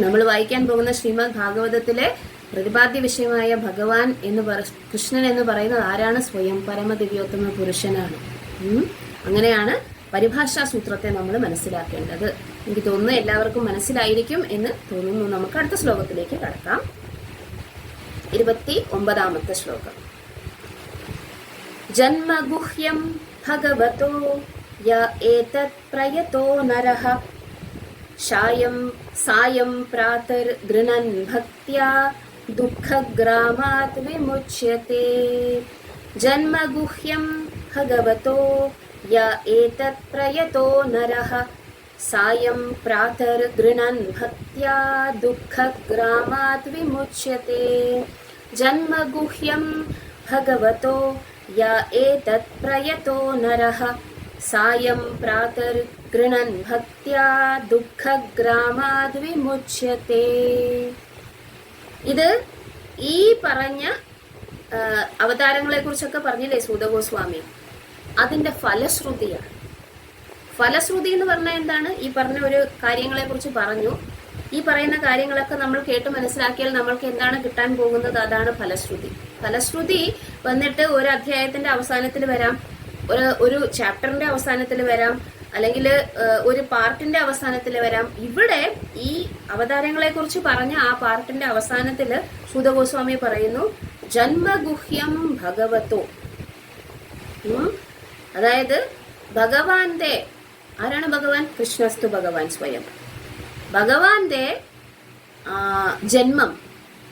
നമ്മൾ വായിക്കാൻ പോകുന്ന ശ്രീമദ് ഭാഗവതത്തിലെ പ്രതിപാദ്യ വിഷയമായ ഭഗവാൻ കൃഷ്ണൻ എന്ന് പറയുന്നത് ആരാണ്? സ്വയം പരമദിവ്യോത്തമ പുരുഷനാണ്. അങ്ങനെയാണ് പരിഭാഷാ സൂത്രത്തെ നമ്മൾ മനസ്സിലാക്കേണ്ടത്. എനിക്ക് തോന്നുന്നു എല്ലാവർക്കും മനസ്സിലായിരിക്കും എന്ന് തോന്നുന്നു. നമുക്ക് അടുത്ത ശ്ലോകത്തിലേക്ക് കടക്കാം. 29ാമത്തെ ശ്ലോകം. ജന്മഗുഹ്യം ഭഗവതോ യ ഏതത് പ്രയതോ നരഃ സായം പ്രാതർ ഗൃണൻ ഭക്ത്യാ ദുഃഖഗ്രാമാത് വിമുച്യത്തെ. ജന്മഗുഹ്യം ഭഗവതോ യ ഏതത് പ്രയതോ നരഃ സായം പ്രാതർ ഗൃണൻ ഭക്ത്യാ ദുഃഖഗ്രാമാത് വിമുച്യത്തെ. ജന്മഗുഹ്യം ഭഗവതോ യ ഏതത് പ്രയതോ നരഃ സായം പ്രാതർ ഗൃണൻ ഭക്ത്യാ ദുഃഖഗ്രാമാത് വിമുച്യത്തെ. ഇത് ഈ പറഞ്ഞ അവതാരങ്ങളെ കുറിച്ചൊക്കെ പറഞ്ഞില്ലേ സൂതഗോസ്വാമി, അതിന്റെ ഫലശ്രുതിയാണ്. ഫലശ്രുതി എന്ന് പറഞ്ഞാൽ എന്താണ്? ഈ പറഞ്ഞ ഒരു കാര്യങ്ങളെ കുറിച്ച് പറഞ്ഞു. ഈ പറയുന്ന കാര്യങ്ങളൊക്കെ നമ്മൾ കേട്ട് മനസ്സിലാക്കിയാൽ നമ്മൾക്ക് എന്താണ് കിട്ടാൻ പോകുന്നത്? അതാണ് ഫലശ്രുതി. ഫലശ്രുതി വന്നിട്ട് ഒരു അധ്യായത്തിന്റെ അവസാനത്തിൽ വരാം, ഒരു ചാപ്റ്ററിന്റെ അവസാനത്തിൽ വരാം, അല്ലെങ്കിൽ ഒരു പാർട്ടിന്റെ അവസാനത്തിൽ വരാം. ഇവിടെ ഈ അവതാരങ്ങളെ കുറിച്ച് പറഞ്ഞ ആ പാർട്ടിന്റെ അവസാനത്തില് സൂതഗോസ്വാമി പറയുന്നു ജന്മഗുഹ്യം ഭഗവതോ. അതായത് ഭഗവാന്റെ, ആരാണ് ഭഗവാൻ? കൃഷ്ണസ്തു ഭഗവാൻ സ്വയം. ഭഗവാന്റെ ജന്മം,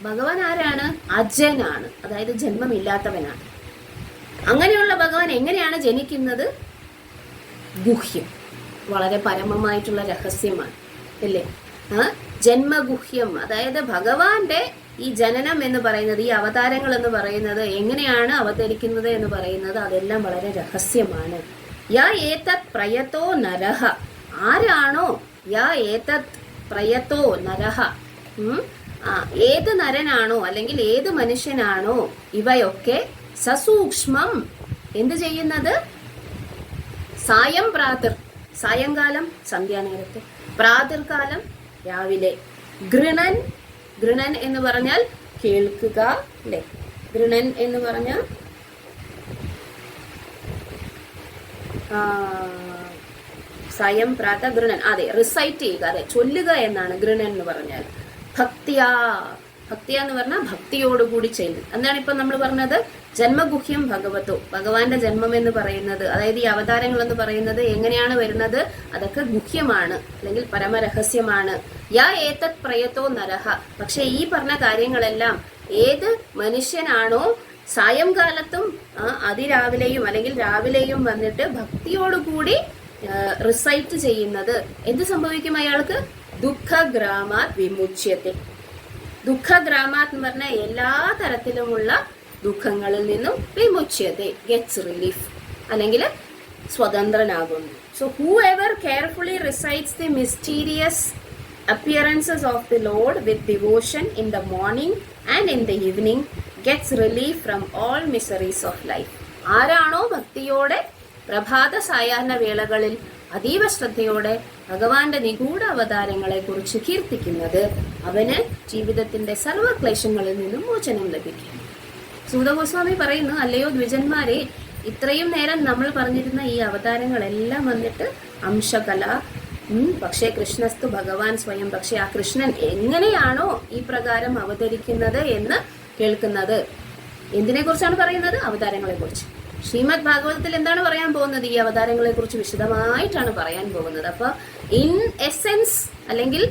ഭഗവാൻ ആരാണ്? അജനാണ്, അതായത് ജന്മമില്ലാത്തവനാണ്. അങ്ങനെയുള്ള ഭഗവാൻ എങ്ങനെയാണ് ജനിക്കുന്നത്? ഗുഹ്യം, വളരെ പരമമായിട്ടുള്ള രഹസ്യമാണ്, അല്ലേ? ജന്മഗുഹ്യം, അതായത് ഭഗവാന്റെ ഈ ജനനം എന്ന് പറയുന്നത്, ഈ അവതാരങ്ങൾ എന്ന് പറയുന്നത്, എങ്ങനെയാണ് അവതരിക്കുന്നത് എന്ന് പറയുന്നത്, അതെല്ലാം വളരെ രഹസ്യമാണ്. യാ ഏതത് പ്രയതോ നരഹ, ആരാണോ യാ ഏതത് പ്രയതോ നരഹ, ഏത് നരനാണോ അല്ലെങ്കിൽ ഏത് മനുഷ്യനാണോ ഇവയൊക്കെ സസൂക്ഷ്മം എന്ത് ചെയ്യുന്നത്, സായം പ്രാതർ, സായങ്കാലം സന്ധ്യാനേരത്ത്, പ്രാതർകാലം രാവിലെ, ഗൃണൻ, ഗൃണൻ എന്ന് പറഞ്ഞാൽ കേൾക്കുക അല്ലെ, ഗൃണൻ എന്ന് പറഞ്ഞാൽ സായം പ്രാത ഗൃണൻ, അതെ റിസൈറ്റ് ചെയ്യുക, അതെ ചൊല്ലുക എന്നാണ് ഗൃണൻ എന്ന് പറഞ്ഞാൽ. ഭക്തിയ, ഭക്തിയ എന്ന് പറഞ്ഞാൽ ഭക്തിയോടുകൂടി ചെയ്യുന്നത്. എന്താണ് ഇപ്പൊ നമ്മൾ പറഞ്ഞത്, ജന്മഗുഹ്യം ഭഗവതോ, ഭഗവാന്റെ ജന്മം എന്ന് പറയുന്നത്, അതായത് ഈ അവതാരങ്ങൾ എന്ന് പറയുന്നത് എങ്ങനെയാണ് വരുന്നത്, അതൊക്കെ ഗുഹ്യമാണ് അല്ലെങ്കിൽ പരമരഹസ്യമാണ്. യാ ഏതത് പ്രയതോ നരഹ, പക്ഷെ ഈ പറഞ്ഞ കാര്യങ്ങളെല്ലാം ഏത് മനുഷ്യനാണോ സായംകാലത്തും അതിരാവിലെയും അല്ലെങ്കിൽ രാവിലെയും വന്നിട്ട് ഭക്തിയോടുകൂടി റിസൈറ്റ് ചെയ്യുന്നത്, എന്ത് സംഭവിക്കും അയാൾക്ക്, ദുഃഖഗ്രാമാത് വിമുച്യത്തെ. ദുഃഖഗ്രാമാത് എന്ന് പറഞ്ഞാൽ എല്ലാ തരത്തിലുമുള്ള ദുഃഖങ്ങളിൽ നിന്നും വിമുച്യത്തെ, ഗെറ്റ്സ് റിലീഫ് അല്ലെങ്കിൽ സ്വതന്ത്രനാകുന്നു. So whoever carefully recites the mysterious appearances of the Lord with devotion in the morning and in the evening gets relief from all miseries of life. ആരാണോ ഭക്തിയോടെ പ്രഭാത സായാഹ്ന വേളകളിൽ അതീവ ശ്രദ്ധയോടെ ഭഗവാന്റെ നിഗൂഢ അവതാരങ്ങളെ കുറിച്ച് കീർത്തിക്കുന്നത്, അവന് ജീവിതത്തിന്റെ സർവ്വക്ലേശങ്ങളിൽ നിന്നും മോചനം ലഭിക്കും. സൂതഗോസ്വാമി പറയുന്നു, അല്ലയോ ദ്വിജന്മാരെ, ഇത്രയും നേരം നമ്മൾ പറഞ്ഞിരുന്ന ഈ അവതാരങ്ങളെല്ലാം വന്നിട്ട് അംശകല, പക്ഷേ കൃഷ്ണസ്തു ഭഗവാൻ സ്വയം, പക്ഷെ ആ കൃഷ്ണൻ എങ്ങനെയാണോ ഈ പ്രകാരം അവതരിക്കുന്നത് എന്ന് കേൾക്കുന്നത്. എന്തിനെ കുറിച്ചാണ് പറയുന്നത്, അവതാരങ്ങളെ കുറിച്ച്. ശ്രീമദ് ഭാഗവതത്തിൽ എന്താണ് പറയാൻ പോകുന്നത്, ഈ അവതാരങ്ങളെ കുറിച്ച് വിശദമായിട്ടാണ് പറയാൻ പോകുന്നത്. അപ്പൊ ഇൻ എസെൻസ് അല്ലെങ്കിൽ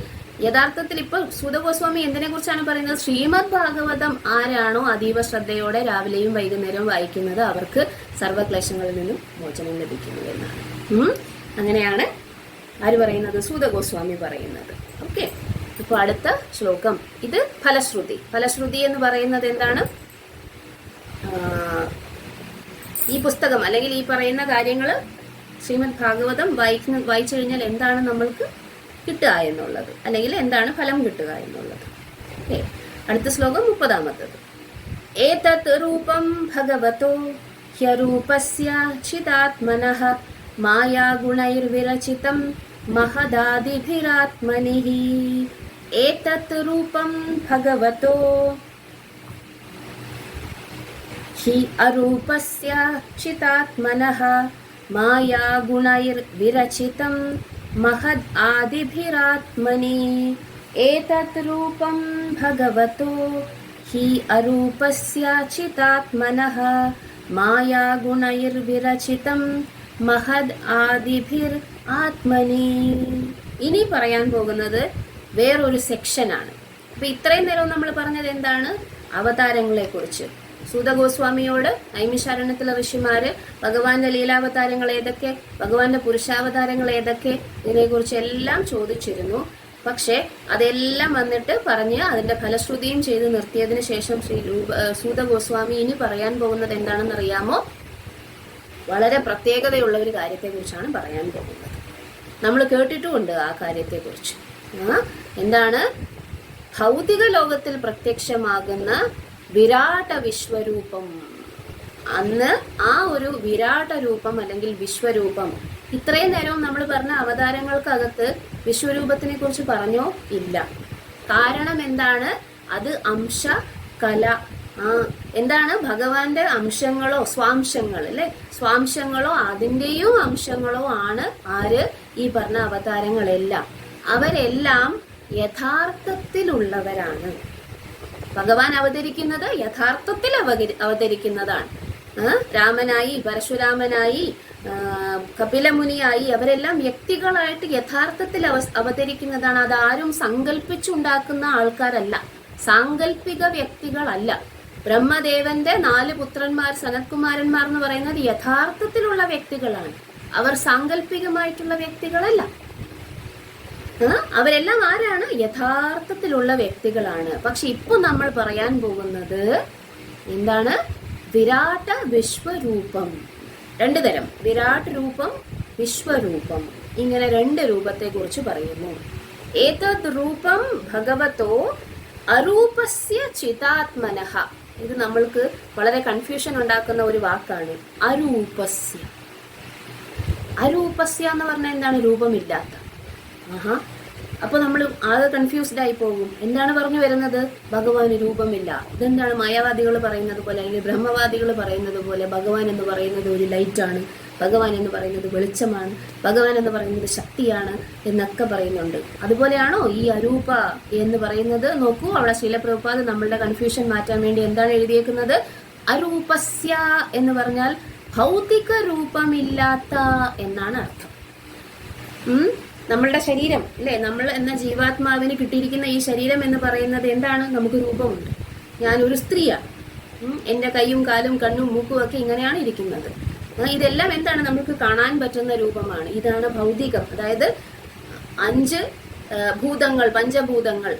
യഥാർത്ഥത്തിൽ ഇപ്പൊ സൂതഗോസ്വാമി എന്തിനെ കുറിച്ചാണ് പറയുന്നത്, ശ്രീമദ് ഭാഗവതം ആരാണോ അതീവ ശ്രദ്ധയോടെ രാവിലെയും വൈകുന്നേരവും വായിക്കുന്നത് അവർക്ക് സർവ്വക്ലേശങ്ങളിൽ നിന്നും മോചനം ലഭിക്കുന്നു എന്നാണ്. അങ്ങനെയാണ് ആര് പറയുന്നത്, സൂതഗോസ്വാമി പറയുന്നത്. ഓക്കെ, ഇപ്പൊ അടുത്ത ശ്ലോകം, ഇത് ഫലശ്രുതി. ഫലശ്രുതി എന്ന് പറയുന്നത് എന്താണ്, ഈ പുസ്തകം അല്ലെങ്കിൽ ഈ പറയുന്ന കാര്യങ്ങൾ ശ്രീമദ് ഭാഗവതം വായിച്ചു കഴിഞ്ഞാൽ എന്താണ് നമ്മൾക്ക് കിട്ടുക എന്നുള്ളത്, അല്ലെങ്കിൽ എന്താണ് ഫലം കിട്ടുക എന്നുള്ളത്. ഓക്കെ, അടുത്ത ശ്ലോകം 30-ാമത്തത്. ഏതത് രൂപം ഭഗവതോ ഹ്യരൂപസ്യ ചിതാത്മനഃ മായാഗുണൈർവിരചിതം മഹദാദിഭിരാത്മനിഃ. ഏതത് രൂപം ഭഗവതോ ഹി അരൂപസ്യ ചിതാത്മനഃ മായാഗുണൈർവിരചിതം മഹദ് ആദിഭിരാത്മനി. ഏതത് രൂപം ഭഗവതോ ഹി അരൂപസ്യ ചിതാത്മനഃ മായാഗുണൈർവിരചിതം മഹദ് ആദിഭിർ ആത്മനി. ഇനി പറയാൻ പോകുന്നത് വേറൊരു സെക്ഷനാണ്. അപ്പൊ ഇത്രയും നേരം നമ്മൾ പറഞ്ഞത് എന്താണ്, അവതാരങ്ങളെ കുറിച്ച്. സൂതഗോസ്വാമിയോട് നൈമിഷാരണ്യത്തിലെ ഋഷിമാര് ഭഗവാന്റെ ലീലാവതാരങ്ങൾ ഏതൊക്കെ, ഭഗവാന്റെ പുരുഷാവതാരങ്ങൾ ഏതൊക്കെ, ഇതിനെക്കുറിച്ച് എല്ലാം ചോദിച്ചിരുന്നു. പക്ഷെ അതെല്ലാം വന്നിട്ട് പറഞ്ഞ് അതിന്റെ ഫലശ്രുതിയും ചെയ്ത് നിർത്തിയതിനു ശേഷം സൂതഗോസ്വാമി ഇനി പറയാൻ പോകുന്നത് എന്താണെന്ന് അറിയാമോ, വളരെ പ്രത്യേകതയുള്ള ഒരു കാര്യത്തെക്കുറിച്ചാണ് പറയാൻ പോകുന്നത്. നമ്മൾ കേട്ടിട്ടുമുണ്ട് ആ കാര്യത്തെക്കുറിച്ച്. എന്താണ്, ഭൗതിക ലോകത്തിൽ പ്രത്യക്ഷമാകുന്ന വിരാട വിശ്വരൂപം. അന്ന് ആ ഒരു വിരാട രൂപം അല്ലെങ്കിൽ വിശ്വരൂപം, ഇത്രയും നേരവും നമ്മൾ പറഞ്ഞ അവതാരങ്ങൾക്കകത്ത് വിശ്വരൂപത്തിനെ കുറിച്ച് പറഞ്ഞോ, ഇല്ല. കാരണം എന്താണ്, അത് അംശ കല. എന്താണ്, ഭഗവാന്റെ അംശങ്ങളോ സ്വാംശങ്ങൾ അല്ലെ, സ്വാംശങ്ങളോ അതിൻ്റെയും അംശങ്ങളോ ആണ് ആര്, ഈ പറഞ്ഞ അവതാരങ്ങളെല്ലാം. അവരെല്ലാം യഥാർത്ഥത്തിലുള്ളവരാണ്. ഭഗവാൻ അവതരിക്കുന്നത് യഥാർത്ഥത്തിൽ അവതരിക്കുന്നതാണ്. രാമനായി, പരശുരാമനായി, കപിലമുനിയായി അവരെല്ലാം വ്യക്തികളായിട്ട് യഥാർത്ഥത്തിൽ അവതരിക്കുന്നതാണ്. അതാരും സങ്കല്പിച്ചുണ്ടാക്കുന്ന ആൾക്കാരല്ല, സാങ്കല്പിക വ്യക്തികളല്ല. ബ്രഹ്മദേവന്റെ 4 പുത്രന്മാർ സനത്കുമാരന്മാർ എന്ന് പറയുന്നത് യഥാർത്ഥത്തിലുള്ള വ്യക്തികളാണ്, അവർ സാങ്കല്പികമായിട്ടുള്ള വ്യക്തികളല്ല. അവരെല്ലാം ആരാണ്? യഥാർത്ഥത്തിലുള്ള വ്യക്തികളാണ്. പക്ഷെ ഇപ്പൊ നമ്മൾ പറയാൻ പോകുന്നത് എന്താണ്? വിരാട്ട വിശ്വരൂപം. രണ്ടു തരം, വിരാട് രൂപം, വിശ്വരൂപം, ഇങ്ങനെ രണ്ട് രൂപത്തെ കുറിച്ച് പറയുന്നു. ഏതത് രൂപം ഭഗവതോ അരൂപസ്യ ചിതാത്മനഃ. ഇത് നമ്മൾക്ക് വളരെ കൺഫ്യൂഷൻ ഉണ്ടാക്കുന്ന ഒരു വാക്കാണ്. അരൂപസ്യ. അരൂപസ്യ എന്ന് പറഞ്ഞാൽ എന്താണ്? രൂപമില്ലാത്ത. അപ്പൊ നമ്മൾ ആകെ കൺഫ്യൂസ്ഡ് ആയി പോകും. എന്താണ് പറഞ്ഞു വരുന്നത്? ഭഗവാന് രൂപമില്ല. ഇതെന്താണ് മായാവാദികൾ പറയുന്നത് പോലെ, അല്ലെങ്കിൽ ബ്രഹ്മവാദികൾ പറയുന്നത് പോലെ ഭഗവാൻ എന്ന് പറയുന്നത് ഒരു ലൈറ്റാണ്, ഭഗവാൻ എന്ന് പറയുന്നത് വെളിച്ചമാണ്, ഭഗവാൻ എന്ന് പറയുന്നത് ശക്തിയാണ് എന്നൊക്കെ പറയുന്നുണ്ട്. അതുപോലെയാണോ ഈ അരൂപ എന്ന് പറയുന്നത്? നോക്കൂ, അവിടെ ശീലപ്രഭുപാദ് നമ്മളുടെ കൺഫ്യൂഷൻ മാറ്റാൻ വേണ്ടി എന്താണ് എഴുതിയേക്കുന്നത്? അരൂപസ്യ എന്ന് പറഞ്ഞാൽ ഭൗതിക രൂപമില്ലാത്ത എന്നാണ് അർത്ഥം. നമ്മളുടെ ശരീരം അല്ലെ, നമ്മൾ എന്ന ജീവാത്മാവിന് കിട്ടിയിരിക്കുന്ന ഈ ശരീരം എന്ന് പറയുന്നത് എന്താണ്? നമുക്ക് രൂപമുണ്ട്. ഞാനൊരു സ്ത്രീയാണ്. എൻ്റെ കൈയും കാലും കണ്ണും മൂക്കും ഒക്കെ ഇങ്ങനെയാണ് ഇരിക്കുന്നത്. ഇതെല്ലാം എന്താണ്? നമുക്ക് കാണാൻ പറ്റുന്ന രൂപമാണ്. ഇതാണ് ഭൗതികം. അതായത് 5 ഭൂതങ്ങൾ, പഞ്ചഭൂതങ്ങൾ,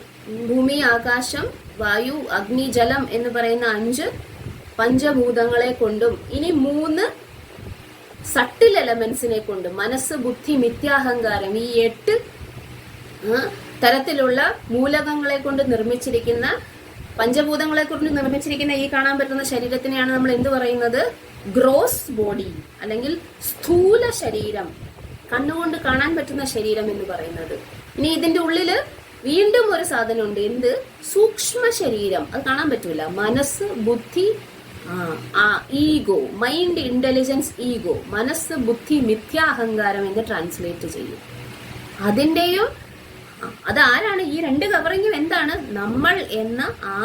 ഭൂമി, ആകാശം, വായു, അഗ്നി, ജലം എന്ന് പറയുന്ന 5 പഞ്ചഭൂതങ്ങളെ കൊണ്ടും ഇനി 3 സട്ടിൽ എലമെന്റ്സിനെ കൊണ്ട്, മനസ്സ്, ബുദ്ധി, മിഥ്യാഹങ്കാരം, ഈ 8 തരത്തിലുള്ള മൂലകങ്ങളെ കൊണ്ട് നിർമ്മിച്ചിരിക്കുന്ന, പഞ്ചഭൂതങ്ങളെ കൊണ്ട് നിർമ്മിച്ചിരിക്കുന്ന ഈ കാണാൻ പറ്റുന്ന ശരീരത്തിനെയാണ് നമ്മൾ എന്ത് പറയുന്നത്? ഗ്രോസ് ബോഡി, അല്ലെങ്കിൽ സ്ഥൂല ശരീരം, കണ്ണുകൊണ്ട് കാണാൻ പറ്റുന്ന ശരീരം എന്ന് പറയുന്നത്. ഇനി ഇതിന്റെ ഉള്ളില് വീണ്ടും ഒരു സാധനമുണ്ട്. എന്ത്? സൂക്ഷ്മ ശരീരം. അത് കാണാൻ പറ്റൂല. മനസ്സ്, ബുദ്ധി, ഈഗോ, മൈൻഡ്, ഇന്റലിജൻസ്, ഈഗോ, മനസ്സ്, ബുദ്ധി, മിഥ്യാഹങ്കാരം എന്ന് ട്രാൻസ്ലേറ്റ് ചെയ്യും. അതിന്റെയും അതാരാണ്? ഈ 2 കവറിങ്ങും എന്താണ്? നമ്മൾ എന്ന ആ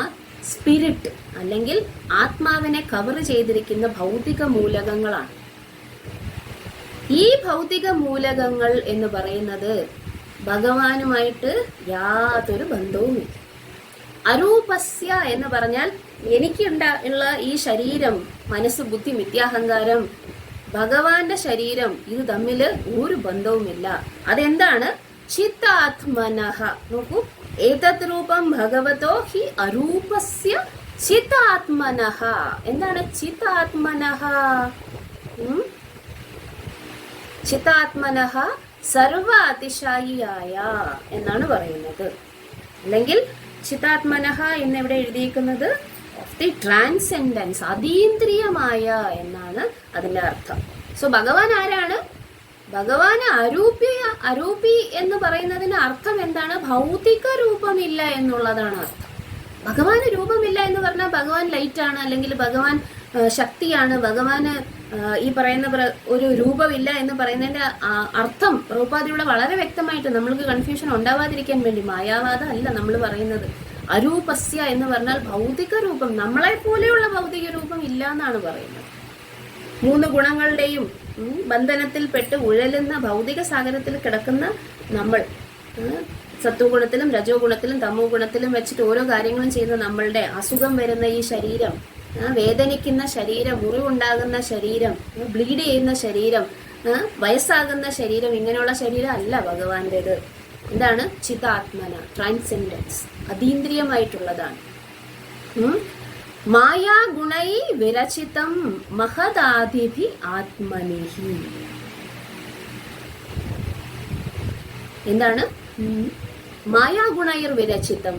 സ്പിരിറ്റ് അല്ലെങ്കിൽ ആത്മാവിനെ കവർ ചെയ്തിരിക്കുന്ന ഭൗതിക മൂലകങ്ങളാണ്. ഈ ഭൗതിക മൂലകങ്ങൾ എന്ന് പറയുന്നത് ഭഗവാനുമായിട്ട് യാതൊരു ബന്ധവുമില്ല. അരൂപസ്യ എന്ന് പറഞ്ഞാൽ എനിക്കുള്ള ഈ ശരീരം, മനസ്സ്, ബുദ്ധി, മിഥ്യാഹങ്കാരം, ഭഗവാന്റെ ശരീരം, ഇത് തമ്മിൽ ഒരു ബന്ധവുമില്ല. അതെന്താണ്? ചിത്താത്മനഃ. നോക്കൂ, ഏതത് രൂപം ഭഗവതോ ഹി അരൂപസ്യ ചിത്താത്മനഃ. എന്താണ് ചിത്താത്മനഃ? ചിത്താത്മനഃ സർവ അതിശായിയായ എന്നാണ് പറയുന്നത്. അല്ലെങ്കിൽ ചിത്താത്മനഃ എന്നിവിടെ എഴുതിയിരിക്കുന്നത് ഓഫ് ദി ട്രാൻസെൻഡൻസ്, അതീന്ദ്രിയമായ എന്നാണ് അതിന്റെ അർത്ഥം. സോ ഭഗവാൻ ആരാണ്? ഭഗവാൻ അരൂപി എന്ന് പറയുന്നതിന് അർത്ഥം എന്താണ്? ഭൗതിക രൂപമില്ല എന്നുള്ളതാണ് അർത്ഥം. ഭഗവാന് രൂപമില്ല എന്ന് പറഞ്ഞാൽ ഭഗവാൻ ലൈറ്റ് ആണ്, അല്ലെങ്കിൽ ഭഗവാൻ ശക്തിയാണ്, ഭഗവാന് ഈ പറയുന്ന ഒരു രൂപമില്ല എന്ന് പറയുന്നതിന്റെ അർത്ഥം പ്രഭുപാദിയുടെ വളരെ വ്യക്തമായിട്ട് നമ്മൾക്ക് കൺഫ്യൂഷൻ ഉണ്ടാവാതിരിക്കാൻ വേണ്ടി, മായാവാദ അല്ല നമ്മൾ പറയുന്നത്. അരൂപസ്യ എന്ന് പറഞ്ഞാൽ ഭൗതിക രൂപം, നമ്മളെ പോലെയുള്ള ഭൗതിക രൂപം ഇല്ല എന്നാണ് പറയുന്നത്. 3 ഗുണങ്ങളുടെയും ബന്ധനത്തിൽപ്പെട്ട് ഉഴലുന്ന ഭൗതിക സാഗരത്തിൽ കിടക്കുന്ന നമ്മൾ, സത്വഗുണത്തിലും രജോ ഗുണത്തിലും തമോ ഗുണത്തിലും വെച്ചിട്ട് ഓരോ കാര്യങ്ങളും ചെയ്യുന്ന നമ്മളുടെ അസുഖം വരുന്ന ഈ ശരീരം, വേദനിക്കുന്ന ശരീരം, മുറിവുണ്ടാകുന്ന ശരീരം, ബ്ലീഡ് ചെയ്യുന്ന ശരീരം, വയസ്സാകുന്ന ശരീരം, ഇങ്ങനെയുള്ള ശരീരം അല്ല ഭഗവാന്റേത്. എന്താണ്? ചിതാത്മന, ട്രാൻസെൻഡൻസ്, അതീന്ദ്രിയമായിട്ടുള്ളതാണ്. മായാ ഗുണൈ വിരചിതം മഹദാദിഭി ആത്മനിഹി. എന്താണ്? മായാ ഗുണൈർ വിരചിതം.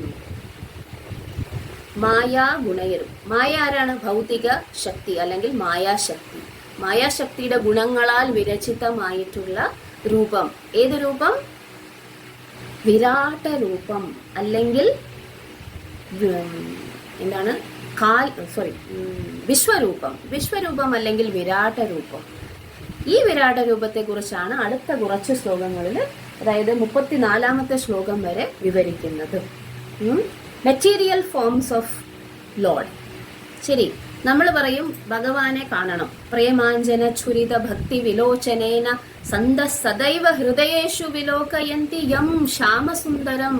മായാ ഗുണൈർ, മായ ആരാണ്? ഭൗതിക ശക്തി അല്ലെങ്കിൽ മായാശക്തി. മായാശക്തിയുടെ ഗുണങ്ങളാൽ വിരചിതമായിട്ടുള്ള രൂപം. ഏത് രൂപം? വിരാട്ട രൂപം, അല്ലെങ്കിൽ എന്താണ്? വിശ്വരൂപം. വിശ്വരൂപം അല്ലെങ്കിൽ വിരാട്ട രൂപം. ഈ വിരാട്ട രൂപത്തെ കുറിച്ചാണ് അടുത്ത കുറച്ച് ശ്ലോകങ്ങളിൽ, അതായത് 34ാമത്തെ ശ്ലോകം വരെ വിവരിക്കുന്നത്. Material forms of load. ശരി, നമ്മൾ പറയും ഭഗവാനെ കാണണം. പ്രേമാഞ്ജന ഛുരിത ഭക്തി വിലോചനേന സന്ദ സദൈവ ഹൃദയേഷു വിലോകയന്തി യം ശ്യാമസുന്ദരം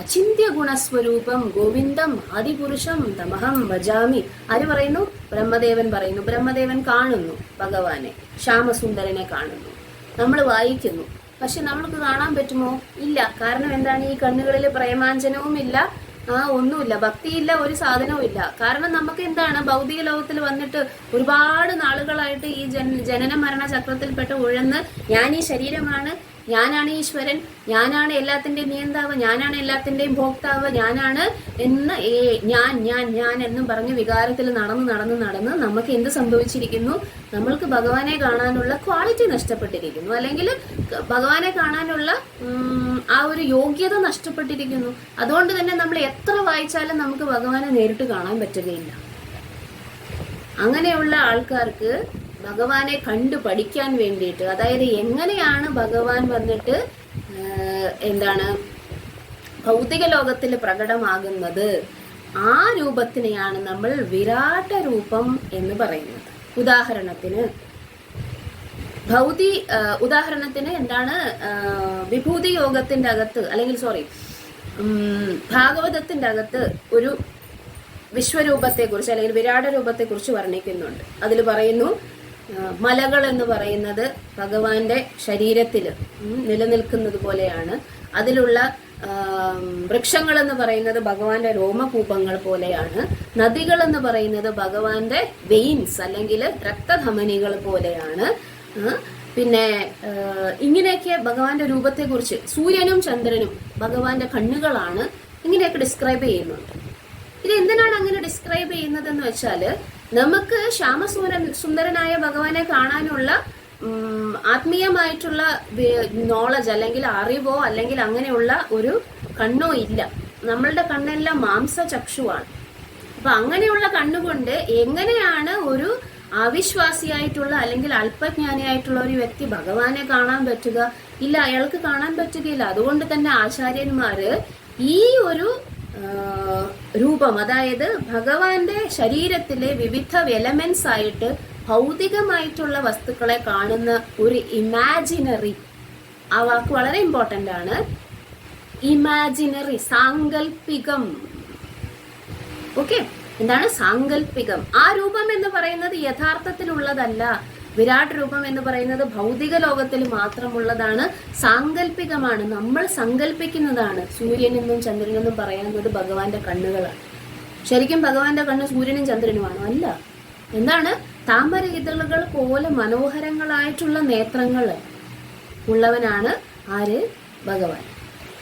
അചിന്ത്യ ഗുണസ്വരൂപം ഗോവിന്ദം ആദിപുരുഷം തമഹം ഭജാമി. ആര് പറയുന്നു? ബ്രഹ്മദേവൻ പറയുന്നു. ബ്രഹ്മദേവൻ കാണുന്നു ഭഗവാനെ, ശ്യാമസുന്ദരനെ കാണുന്നു. നമ്മൾ വായിക്കുന്നു പക്ഷെ നമ്മൾക്ക് കാണാൻ പറ്റുമോ? ഇല്ല. കാരണം എന്താണ്? ഈ കണ്ണുകളിൽ പ്രേമാഞ്ജനവും ഇല്ല, ഒന്നുമില്ല, ഭക്തിയില്ല, ഒരു സാധനവും ഇല്ല. കാരണം നമുക്ക് എന്താണ്, ഭൗതിക ലോകത്തിൽ വന്നിട്ട് ഒരുപാട് നാളുകളായിട്ട് ഈ ജനന മരണ ചക്രത്തിൽപ്പെട്ട് ഉഴന്ന് ഞാൻ ഈ ശരീരമാണ്, ഞാനാണ് ഈശ്വരൻ, ഞാനാണ് എല്ലാത്തിന്റെയും നിയന്താവ്, ഞാനാണ് എല്ലാത്തിന്റെയും ഭോക്താവ്, ഞാനാണ് എന്ന് ഞാൻ എന്നും പറഞ്ഞ് വികാരത്തിൽ നടന്ന് നമുക്ക് എന്ത് സംഭവിച്ചിരിക്കുന്നു? നമ്മൾക്ക് ഭഗവാനെ കാണാനുള്ള ക്വാളിറ്റി നഷ്ടപ്പെട്ടിരിക്കുന്നു, അല്ലെങ്കിൽ ഭഗവാനെ കാണാനുള്ള ആ ഒരു യോഗ്യത നഷ്ടപ്പെട്ടിരിക്കുന്നു. അതുകൊണ്ട് തന്നെ നമ്മൾ എത്ര വായിച്ചാലും നമുക്ക് ഭഗവാനെ നേരിട്ട് കാണാൻ പറ്റുകയില്ല. അങ്ങനെയുള്ള ആൾക്കാർക്ക് ഭഗവാനെ കണ്ടു പഠിക്കാൻ വേണ്ടിയിട്ട്, അതായത് എങ്ങനെയാണ് ഭഗവാൻ വന്നിട്ട് എന്താണ് ഭൗതിക ലോകത്തിൽ പ്രകടമാകുന്നത്, ആ രൂപത്തിനെയാണ് നമ്മൾ വിരാട്ട രൂപം എന്ന് പറയുന്നത്. ഉദാഹരണത്തിന് എന്താണ്, വിഭൂതി യോഗത്തിന്റെ അകത്ത്, അല്ലെങ്കിൽ ഭാഗവതത്തിന്റെ അകത്ത് ഒരു വിശ്വരൂപത്തെ കുറിച്ച് അല്ലെങ്കിൽ വിരാട രൂപത്തെ കുറിച്ച് വർണ്ണിക്കുന്നുണ്ട്. അതിൽ പറയുന്നു, മലകൾ എന്ന് പറയുന്നത് ഭഗവാന്റെ ശരീരത്തിൽ നിലനിൽക്കുന്നത് പോലെയാണ്, അതിലുള്ള വൃക്ഷങ്ങൾ എന്ന് പറയുന്നത് ഭഗവാന്റെ രോമകൂപങ്ങൾ പോലെയാണ്, നദികൾ എന്ന് പറയുന്നത് ഭഗവാന്റെ വെയിൻസ് അല്ലെങ്കിൽ രക്തധമനികൾ പോലെയാണ്, പിന്നെ ഇങ്ങനെയൊക്കെ ഭഗവാന്റെ രൂപത്തെ കുറിച്ച്, സൂര്യനും ചന്ദ്രനും ഭഗവാന്റെ കണ്ണുകളാണ്, ഇങ്ങനെയൊക്കെ ഡിസ്ക്രൈബ് ചെയ്യുന്നുണ്ട്. ഇത് എന്തിനാണ് അങ്ങനെ ഡിസ്ക്രൈബ് ചെയ്യുന്നതെന്ന് വെച്ചാൽ, നമുക്ക് സുന്ദരനായ ഭഗവാനെ കാണാനുള്ള ആത്മീയമായിട്ടുള്ള നോളജ് അല്ലെങ്കിൽ അറിവോ അല്ലെങ്കിൽ അങ്ങനെയുള്ള ഒരു കണ്ണോ ഇല്ല. നമ്മളുടെ കണ്ണെല്ലാം മാംസചക്ഷുവാണ്. അപ്പൊ അങ്ങനെയുള്ള കണ്ണുകൊണ്ട് എങ്ങനെയാണ് ഒരു അവിശ്വാസിയായിട്ടുള്ള അല്ലെങ്കിൽ അല്പജ്ഞാനിയായിട്ടുള്ള ഒരു വ്യക്തി ഭഗവാനെ കാണാൻ പറ്റുക? ഇല്ല, അയാൾക്ക് കാണാൻ പറ്റുകയില്ല. അതുകൊണ്ട് തന്നെ ആചാര്യന്മാര് ഈ ഒരു രൂപം, അതായത് ഭഗവാന്റെ ശരീരത്തിലെ വിവിധ എലമെന്റ്സ് ആയിട്ട് ഭൗതികമായിട്ടുള്ള വസ്തുക്കളെ കാണുന്ന ഒരു ഇമാജിനറി, ആ വാക്ക് വളരെ ഇമ്പോർട്ടന്റ് ആണ്, ഇമാജിനറി, സാങ്കല്പികം. ഓക്കെ, എന്താണ് സാങ്കല്പികം? ആ രൂപം എന്ന് പറയുന്നത് യഥാർത്ഥത്തിലുള്ളതല്ല. വിരാട് രൂപം എന്ന് പറയുന്നത് ഭൗതിക ലോകത്തിൽ മാത്രമുള്ളതാണ്, സാങ്കല്പികമാണ്, നമ്മൾ സങ്കല്പിക്കുന്നതാണ്. സൂര്യനെന്നും ചന്ദ്രനെന്നും പറയുന്നത് ഭഗവാന്റെ കണ്ണുകളാണ്. ശരിക്കും ഭഗവാന്റെ കണ്ണ് സൂര്യനും ചന്ദ്രനുമാണോ? അല്ല. എന്താണ്? താമര ഇതളുകൾ പോലെ മനോഹരങ്ങളായിട്ടുള്ള നേത്രങ്ങൾ ഉള്ളവനാണ് ആര്? ഭഗവാൻ.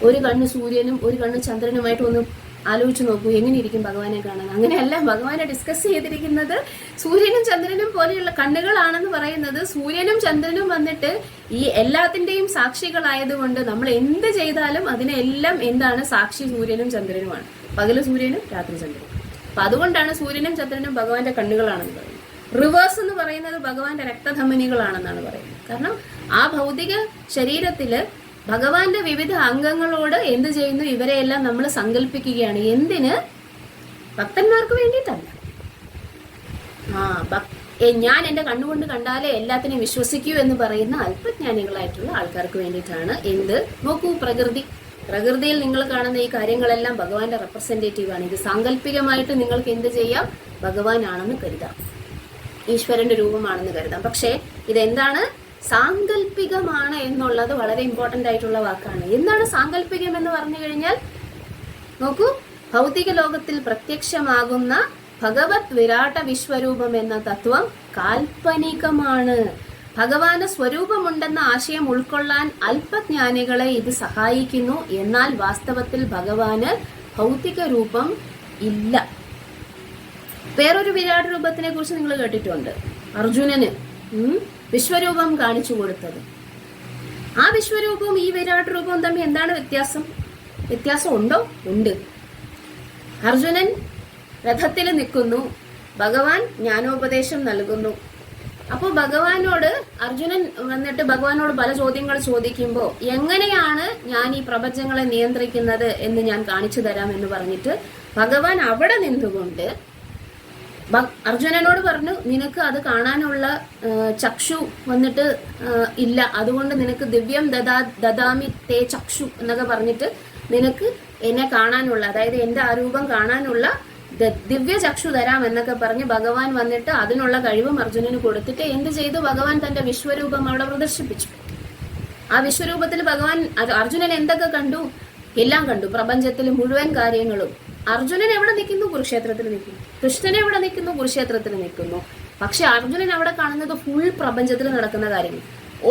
ഒരു കണ്ണ് സൂര്യനും ഒരു കണ്ണ് ചന്ദ്രനുമായിട്ട് ഒന്ന് ആലോചിച്ച് നോക്കൂ, എങ്ങനെയിരിക്കും ഭഗവാനെ കാണാൻ? അങ്ങനെയല്ല ഭഗവാനെ ഡിസ്കസ് ചെയ്തിരിക്കുന്നത്. സൂര്യനും ചന്ദ്രനും പോലെയുള്ള കണ്ണുകളാണെന്ന് പറയുന്നത്, സൂര്യനും ചന്ദ്രനും വന്നിട്ട് ഈ എല്ലാത്തിന്റെയും സാക്ഷികളായതുകൊണ്ട് നമ്മൾ എന്ത് ചെയ്താലും അതിനെല്ലാം എന്താണ് സാക്ഷി? സൂര്യനും ചന്ദ്രനുമാണ്. പകല് സൂര്യനും രാത്രി ചന്ദ്രനും. അപ്പൊ അതുകൊണ്ടാണ് സൂര്യനും ചന്ദ്രനും ഭഗവാന്റെ കണ്ണുകളാണെന്ന് പറയുന്നത്. റിവേഴ്സ് എന്ന് പറയുന്നത് ഭഗവാന്റെ രക്തധമനികളാണെന്നാണ് പറയുന്നത്. കാരണം ആ ഭൗതിക ശരീരത്തില് ഭഗവാന്റെ വിവിധ അംഗങ്ങളോട് എന്ത് ചെയ്യുന്നു? ഇവരെയെല്ലാം നമ്മൾ സങ്കല്പിക്കുകയാണ്. എന്തിന്? ഭക്തന്മാർക്ക് വേണ്ടിയിട്ടല്ല. ഞാൻ എന്റെ കണ്ണുകൊണ്ട് കണ്ടാലേ എല്ലാത്തിനെയും വിശ്വസിക്കൂ എന്ന് പറയുന്ന അല്പജ്ഞാനികളായിട്ടുള്ള ആൾക്കാർക്ക് വേണ്ടിയിട്ടാണ്. എന്ത്? നോക്കൂ, പ്രകൃതിയിൽ നിങ്ങൾ കാണുന്ന ഈ കാര്യങ്ങളെല്ലാം ഭഗവാന്റെ റെപ്രസെന്റേറ്റീവ് ആണ്. ഇത് സാങ്കല്പികമായിട്ട് നിങ്ങൾക്ക് എന്ത് ചെയ്യാം? ഭഗവാനാണെന്ന് കരുതാം, ഈശ്വരന്റെ രൂപമാണെന്ന് കരുതാം. പക്ഷേ ഇതെന്താണ്? സാങ്കല്പികമാണ് എന്നുള്ളത് വളരെ ഇമ്പോർട്ടന്റ് ആയിട്ടുള്ള വാക്കാണ്. എന്താണ് സാങ്കല്പികം എന്ന് പറഞ്ഞു കഴിഞ്ഞാൽ, നോക്കൂ, ഭൗതിക ലോകത്തിൽ പ്രത്യക്ഷമാകുന്ന ഭഗവത് വിരാട്ട വിശ്വരൂപം എന്ന തത്വം കാൽപ്പനികമാണ്. ഭഗവാന് സ്വരൂപമുണ്ടെന്ന ആശയം ഉൾക്കൊള്ളാൻ അല്പജ്ഞാനികളെ ഇത് സഹായിക്കുന്നു. എന്നാൽ വാസ്തവത്തിൽ ഭഗവാന് ഭൗതിക രൂപം ഇല്ല. വേറൊരു വിരാട് രൂപത്തിനെ കുറിച്ച് നിങ്ങൾ കേട്ടിട്ടുണ്ട്. അർജുനന് വിശ്വരൂപം കാണിച്ചു കൊടുത്തത്. ആ വിശ്വരൂപവും ഈ വിരാട് രൂപവും തമ്മിൽ എന്താണ് വ്യത്യാസം? വ്യത്യാസം ഉണ്ടോ? ഉണ്ട്. അർജുനൻ രഥത്തിൽ നിൽക്കുന്നു, ഭഗവാൻ ജ്ഞാനോപദേശം നൽകുന്നു. അപ്പോൾ ഭഗവാനോട് അർജുനൻ വന്നിട്ട് ഭഗവാനോട് പല ചോദ്യങ്ങൾ ചോദിക്കുമ്പോൾ, എങ്ങനെയാണ് ഞാൻ ഈ പ്രപഞ്ചങ്ങളെ നിയന്ത്രിക്കുന്നത് എന്ന് ഞാൻ കാണിച്ചു തരാം എന്ന് പറഞ്ഞിട്ട് ഭഗവാൻ അവിടെ നിന്നുകൊണ്ട് അർജുനനോട് പറഞ്ഞു, നിനക്ക് അത് കാണാനുള്ള ചക്ഷു വന്നിട്ട് ഇല്ല, അതുകൊണ്ട് നിനക്ക് ദിവ്യം ദദാമി തേ ചക്ഷു എന്നൊക്കെ പറഞ്ഞിട്ട് നിനക്ക് എന്നെ കാണാനുള്ള, അതായത് എന്റെ ആ രൂപം കാണാനുള്ള ദിവ്യ ചക്ഷു തരാം എന്നൊക്കെ പറഞ്ഞ് ഭഗവാൻ വന്നിട്ട് അതിനുള്ള കഴിവും അർജുനന് കൊടുത്തിട്ട് എന്ത് ചെയ്തു? ഭഗവാൻ തന്റെ വിശ്വരൂപം അവിടെ പ്രദർശിപ്പിച്ചു. ആ വിശ്വരൂപത്തിൽ ഭഗവാൻ അർജുനൻ എന്തൊക്കെ കണ്ടു? എല്ലാം കണ്ടു, പ്രപഞ്ചത്തിൽ മുഴുവൻ കാര്യങ്ങളും. അർജുനൻ എവിടെ നിൽക്കുന്നു? കുരുക്ഷേത്രത്തിൽ നിൽക്കുന്നു. കൃഷ്ണൻ എവിടെ നിൽക്കുന്നു? കുരുക്ഷേത്രത്തിൽ നിൽക്കുന്നു. പക്ഷെ അർജുനൻ അവിടെ കാണുന്നത് ഫുൾ പ്രപഞ്ചത്തിൽ നടക്കുന്ന കാര്യങ്ങൾ.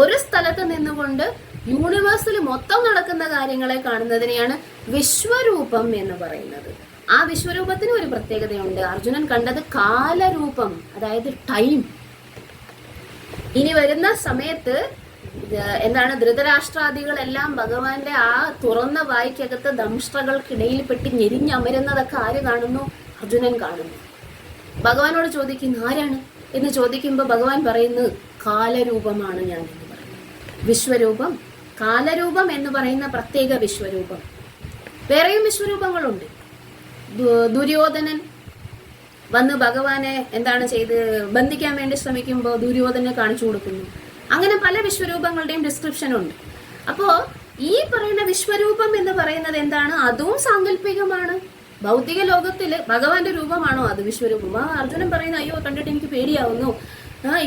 ഒരു സ്ഥലത്ത് നിന്നുകൊണ്ട് യൂണിവേഴ്സിൽ മൊത്തം നടക്കുന്ന കാര്യങ്ങളെ കാണുന്നതിനെയാണ് വിശ്വരൂപം എന്ന് പറയുന്നത്. ആ വിശ്വരൂപത്തിന് ഒരു പ്രത്യേകതയുണ്ട്. അർജുനൻ കണ്ടത് കാലരൂപം, അതായത് ടൈം. ഇനി വരുന്ന സമയത്ത് എന്താണ്, ധൃതരാഷ്ട്രാദികളെല്ലാം ഭഗവാന്റെ ആ തുറന്ന വായ്ക്കകത്ത് ദംഷ്ട്രകൾക്കിടയിൽ പെട്ട് ഞെരിഞ്ഞമരുന്നതൊക്കെ ആര് കാണുന്നു? അർജുനൻ കാണുന്നു. ഭഗവാനോട് ചോദിക്കുന്നു ആരാണ് എന്ന് ചോദിക്കുമ്പോൾ ഭഗവാൻ പറയുന്നു കാലരൂപമാണ് ഞാൻ എന്ന് പറയുന്നു. വിശ്വരൂപം, കാലരൂപം എന്ന് പറയുന്ന പ്രത്യേക വിശ്വരൂപം. വേറെയും വിശ്വരൂപങ്ങളുണ്ട്. ദുര്യോധനൻ വന്ന് ഭഗവാനെ എന്താണ് ചെയ്ത് ബന്ധിക്കാൻ വേണ്ടി ശ്രമിക്കുമ്പോൾ ദുര്യോധനെ കാണിച്ചു കൊടുക്കുന്നു. അങ്ങനെ പല വിശ്വരൂപങ്ങളുടെയും ഡിസ്ക്രിപ്ഷൻ ഉണ്ട്. അപ്പോ ഈ പറയുന്ന വിശ്വരൂപം എന്ന് പറയുന്നത് എന്താണ്? അതും സാങ്കല്പികമാണ്. ഭൗതിക ലോകത്തില് ഭഗവാന്റെ രൂപമാണോ അത് വിശ്വരൂപം? അർജുനൻ പറയുന്ന അയ്യോ കണ്ടിട്ട് എനിക്ക് പേടിയാവുന്നു,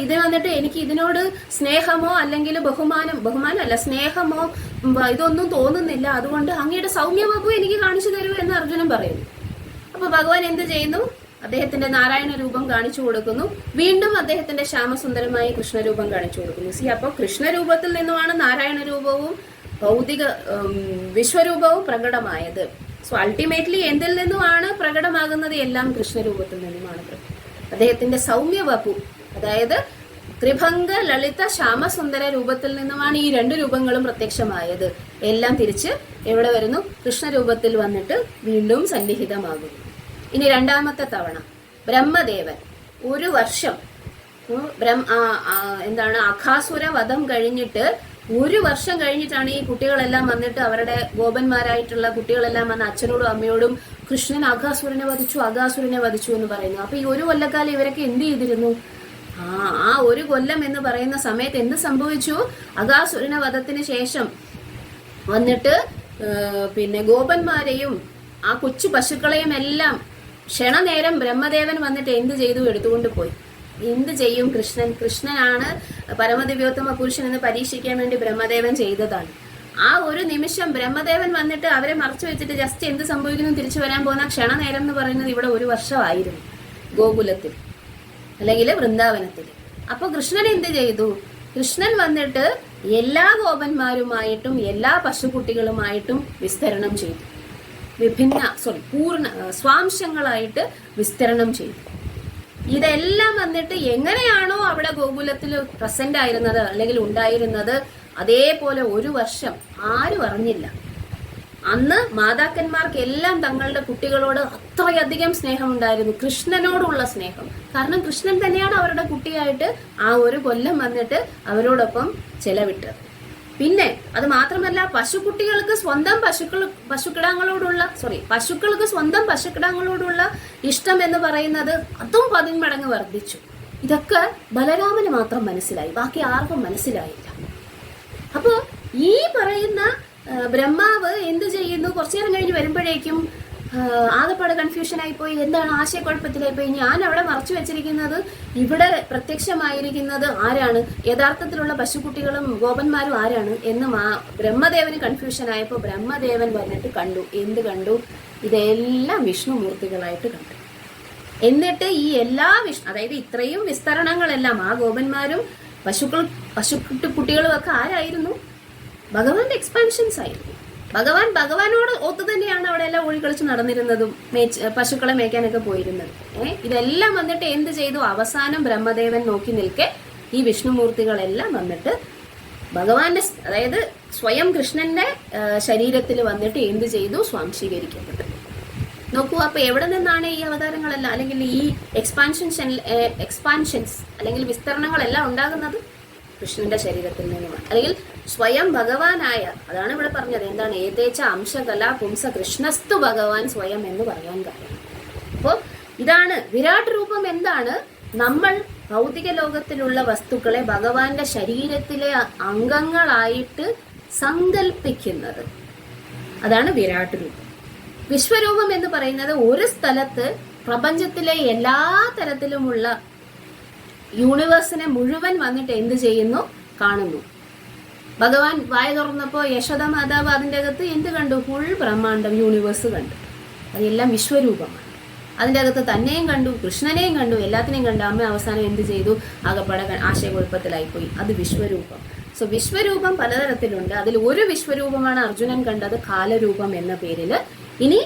ഇത് വന്നിട്ട് എനിക്ക് ഇതിനോട് സ്നേഹമോ അല്ലെങ്കിൽ ബഹുമാനമല്ല സ്നേഹമോ ഇതൊന്നും തോന്നുന്നില്ല, അതുകൊണ്ട് അങ്ങയുടെ സൗമ്യവപു എനിക്ക് കാണിച്ചു തരൂ എന്ന് അർജുനൻ പറയുന്നു. അപ്പൊ ഭഗവാൻ എന്ത് ചെയ്യുന്നു? അദ്ദേഹത്തിന്റെ നാരായണ രൂപം കാണിച്ചു കൊടുക്കുന്നു. വീണ്ടും അദ്ദേഹത്തിന്റെ ശ്യാമസുന്ദരമായ കൃഷ്ണരൂപം കാണിച്ചു കൊടുക്കുന്നു. അപ്പൊ കൃഷ്ണരൂപത്തിൽ നിന്നുമാണ് നാരായണ രൂപവും ഭൗതിക വിശ്വരൂപവും പ്രകടമായത്. സോ അൾട്ടിമേറ്റ്ലി എന്തിൽ നിന്നുമാണ് പ്രകടമാകുന്നത്? എല്ലാം കൃഷ്ണരൂപത്തിൽ നിന്നുമാണ്. അദ്ദേഹത്തിന്റെ സൗമ്യവപു, അതായത് ത്രിഭംഗ ലളിത ശ്യാമസുന്ദര രൂപത്തിൽ നിന്നുമാണ് ഈ രണ്ട് രൂപങ്ങളും പ്രത്യക്ഷമായത്. എല്ലാം തിരിച്ച് എവിടെ വരുന്നു? കൃഷ്ണരൂപത്തിൽ വന്നിട്ട് വീണ്ടും സന്നിഹിതമാകുന്നു. ഇനി രണ്ടാമത്തെ തവണ ബ്രഹ്മദേവൻ ഒരു വർഷം എന്താണ് അഘാസുര വധം കഴിഞ്ഞിട്ട് ഒരു വർഷം കഴിഞ്ഞിട്ടാണ് ഈ കുട്ടികളെല്ലാം വന്നിട്ട് അവരുടെ ഗോപന്മാരായിട്ടുള്ള കുട്ടികളെല്ലാം വന്ന് അച്ഛനോടും അമ്മയോടും കൃഷ്ണൻ അഘാസുരനെ വധിച്ചു എന്ന് പറയുന്നു. അപ്പൊ ഈ ഒരു കൊല്ലക്കാലം ഇവരൊക്കെ എന്ത് ചെയ്തിരുന്നു? ആ ഒരു കൊല്ലം എന്ന് പറയുന്ന സമയത്ത് എന്ത് സംഭവിച്ചു? അഘാസുരന വധത്തിന് ശേഷം വന്നിട്ട് പിന്നെ ഗോപന്മാരെയും ആ കൊച്ചു പശുക്കളെയും എല്ലാം ക്ഷണനേരം ബ്രഹ്മദേവൻ വന്നിട്ട് എന്ത് ചെയ്തു? എടുത്തുകൊണ്ട് പോയി. എന്ത് ചെയ്യും കൃഷ്ണനാണ് പരമദിവ്യോത്തമ പുരുഷൻ എന്ന് പരീക്ഷിക്കാൻ വേണ്ടി ബ്രഹ്മദേവൻ ചെയ്തതാണ്. ആ ഒരു നിമിഷം ബ്രഹ്മദേവൻ വന്നിട്ട് അവരെ മറച്ചു വെച്ചിട്ട് ജസ്റ്റ് എന്ത് സംഭവിക്കുന്നു തിരിച്ചു വരാൻ പോകുന്ന ക്ഷണനേരം എന്ന് പറയുന്നത് ഇവിടെ ഒരു വർഷമായിരുന്നു ഗോകുലത്തിൽ അല്ലെങ്കിൽ വൃന്ദാവനത്തിൽ. അപ്പൊ കൃഷ്ണൻ എന്ത് ചെയ്തു? കൃഷ്ണൻ വന്നിട്ട് എല്ലാ ഗോപന്മാരുമായിട്ടും എല്ലാ പശുക്കുട്ടികളുമായിട്ടും വിസ്തരണം ചെയ്തു. പൂർണ്ണ സ്വാംശങ്ങളായിട്ട് വിസ്തരണം ചെയ്തു. ഇതെല്ലാം വന്നിട്ട് എങ്ങനെയാണോ അവിടെ ഗോകുലത്തിൽ പ്രസന്റ് ആയിരുന്നത് അല്ലെങ്കിൽ ഉണ്ടായിരുന്നത് അതേപോലെ ഒരു വർഷം ആരും അറിഞ്ഞില്ല. അന്ന് മാതാക്കന്മാർക്ക് എല്ലാം തങ്ങളുടെ കുട്ടികളോട് അത്രയധികം സ്നേഹമുണ്ടായിരുന്നു, കൃഷ്ണനോടുള്ള സ്നേഹം. കാരണം കൃഷ്ണൻ തന്നെയാണ് അവരുടെ കുട്ടിയായിട്ട് ആ ഒരു കൊല്ലം വന്നിട്ട് അവരോടൊപ്പം ചെലവിട്ടത്. പിന്നെ അത് മാത്രമല്ല പശുക്കുട്ടികൾക്ക് സ്വന്തം പശുക്കൾക്ക് സ്വന്തം പശുക്കിടാങ്ങളോടുള്ള ഇഷ്ടം എന്ന് പറയുന്നത് അതും 10 മടങ്ങ് വർദ്ധിച്ചു. ഇതൊക്കെ ബലരാമന് മാത്രം മനസ്സിലായി, ബാക്കി ആർക്കും മനസ്സിലായില്ല. അപ്പോ ഈ പറയുന്ന ബ്രഹ്മാവ് എന്ത് ചെയ്യുന്നു? കുറച്ചു നേരം കഴിഞ്ഞ് വരുമ്പോഴേക്കും ആകെപ്പാട് കൺഫ്യൂഷനായി പോയി, എന്താണ് ആശയക്കുഴപ്പത്തിലായി പോയി. ഞാൻ അവിടെ മറച്ചു വെച്ചിരിക്കുന്നത് ഇവിടെ പ്രത്യക്ഷമായിരിക്കുന്നത് ആരാണ്? യഥാർത്ഥത്തിലുള്ള പശുക്കുട്ടികളും ഗോപന്മാരും ആരാണ് എന്ന് ബ്രഹ്മദേവന് കൺഫ്യൂഷൻ ആയപ്പോൾ ബ്രഹ്മദേവൻ വന്നിട്ട് കണ്ടു. എന്ത് കണ്ടു? ഇതെല്ലാം വിഷ്ണുമൂർത്തികളായിട്ട് കണ്ടു. എന്നിട്ട് ഈ എല്ലാ അതായത് ഇത്രയും വിസ്തരണങ്ങളെല്ലാം ആ ഗോപന്മാരും പശുക്കുട്ടികളും ഒക്കെ ആരായിരുന്നു? ഭഗവാന്റെ എക്സ്പാൻഷൻസ് ആയിരുന്നു. ഭഗവാനോട് ഒത്തു തന്നെയാണ് അവിടെ എല്ലാം ഓടിക്കളിച്ച് നടന്നിരുന്നതും പശുക്കളെ മേയ്ക്കാനൊക്കെ പോയിരുന്നത്. ഇതെല്ലാം വന്നിട്ട് എന്ത് ചെയ്തു? അവസാനം ബ്രഹ്മദേവൻ നോക്കി നിൽക്കെ ഈ വിഷ്ണുമൂർത്തികളെല്ലാം വന്നിട്ട് ഭഗവാന്റെ അതായത് സ്വയം കൃഷ്ണന്റെ ശരീരത്തിൽ വന്നിട്ട് എന്ത് ചെയ്തു? സ്വാംശീകരിക്കപ്പെട്ടു. നോക്കൂ, അപ്പൊ എവിടെ നിന്നാണ് ഈ അവതാരങ്ങളെല്ലാം അല്ലെങ്കിൽ ഈ എക്സ്പാൻഷൻസ് അല്ലെങ്കിൽ വിസ്തരണങ്ങളെല്ലാം ഉണ്ടാകുന്നത്? കൃഷ്ണന്റെ ശരീരത്തിൽ നിന്നുമാണ്. അല്ലെങ്കിൽ സ്വയം ഭഗവാനായ, അതാണ് ഇവിടെ പറഞ്ഞത്. എന്താണ്? ഏതേച്ച അംശകല പുംസ കൃഷ്ണസ്തു ഭഗവാൻ സ്വയം എന്ന് പറയാൻ കാരണം. അപ്പോ ഇതാണ് വിരാട് രൂപം. എന്താണ്? നമ്മൾ ഭൗതിക ലോകത്തിലുള്ള വസ്തുക്കളെ ഭഗവാന്റെ ശരീരത്തിലെ അംഗങ്ങളായിട്ട് സങ്കല്പിക്കുന്നത്. അതാണ് വിരാട് രൂപം. വിശ്വരൂപം എന്ന് പറയുന്നത് ഒരു സ്ഥലത്ത് പ്രപഞ്ചത്തിലെ എല്ലാ തരത്തിലുമുള്ള യൂണിവേഴ്സിനെ മുഴുവൻ വന്നിട്ട് എന്ത് ചെയ്യുന്നു? കാണുന്നു. ഭഗവാൻ വായ തുറന്നപ്പോൾ യശോദ മാതാവ് അതിൻ്റെ അകത്ത് എന്ത് കണ്ടു? ഫുൾ ബ്രഹ്മാണ്ടം, യൂണിവേഴ്സ് കണ്ടു. അതെല്ലാം വിശ്വരൂപമാണ്. അതിൻ്റെ അകത്ത് തന്നെയും കണ്ടു, കൃഷ്ണനെയും കണ്ടു, എല്ലാത്തിനെയും കണ്ടു. അമ്മ അവസാനം എന്ത് ചെയ്തു? ആകപ്പാടെ ആശയക്കുഴപ്പത്തിലായിപ്പോയി. അത് വിശ്വരൂപം. സോ വിശ്വരൂപം പലതരത്തിലുണ്ട്. അതിൽ ഒരു വിശ്വരൂപമാണ് അർജുനൻ കണ്ടത്, കാലരൂപം എന്ന പേരിൽ. ഇനി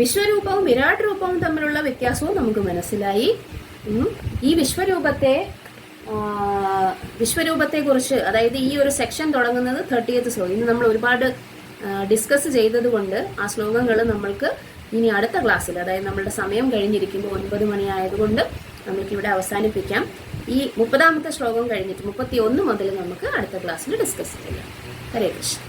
വിശ്വരൂപവും വിരാട് രൂപവും തമ്മിലുള്ള വ്യത്യാസവും നമുക്ക് മനസ്സിലായി. ഈ വിശ്വരൂപത്തെ കുറിച്ച്, അതായത് ഈ ഒരു സെക്ഷൻ തുടങ്ങുന്നത് 30th ശ്ലോകം. ഇന്ന് നമ്മൾ ഒരുപാട് ഡിസ്കസ് ചെയ്തത് കൊണ്ട് ആ ശ്ലോകങ്ങൾ നമ്മൾക്ക് ഇനി അടുത്ത ക്ലാസ്സിൽ, അതായത് നമ്മളുടെ സമയം കഴിഞ്ഞിരിക്കുമ്പോൾ 9 മണി ആയതുകൊണ്ട് നമുക്കിവിടെ അവസാനിപ്പിക്കാം. ഈ 30ാമത്തെ ശ്ലോകം കഴിഞ്ഞിട്ട് 31 മുതൽ നമുക്ക് അടുത്ത ക്ലാസ്സിൽ ഡിസ്കസ് ചെയ്യാം. ഹരേ കൃഷ്ണ.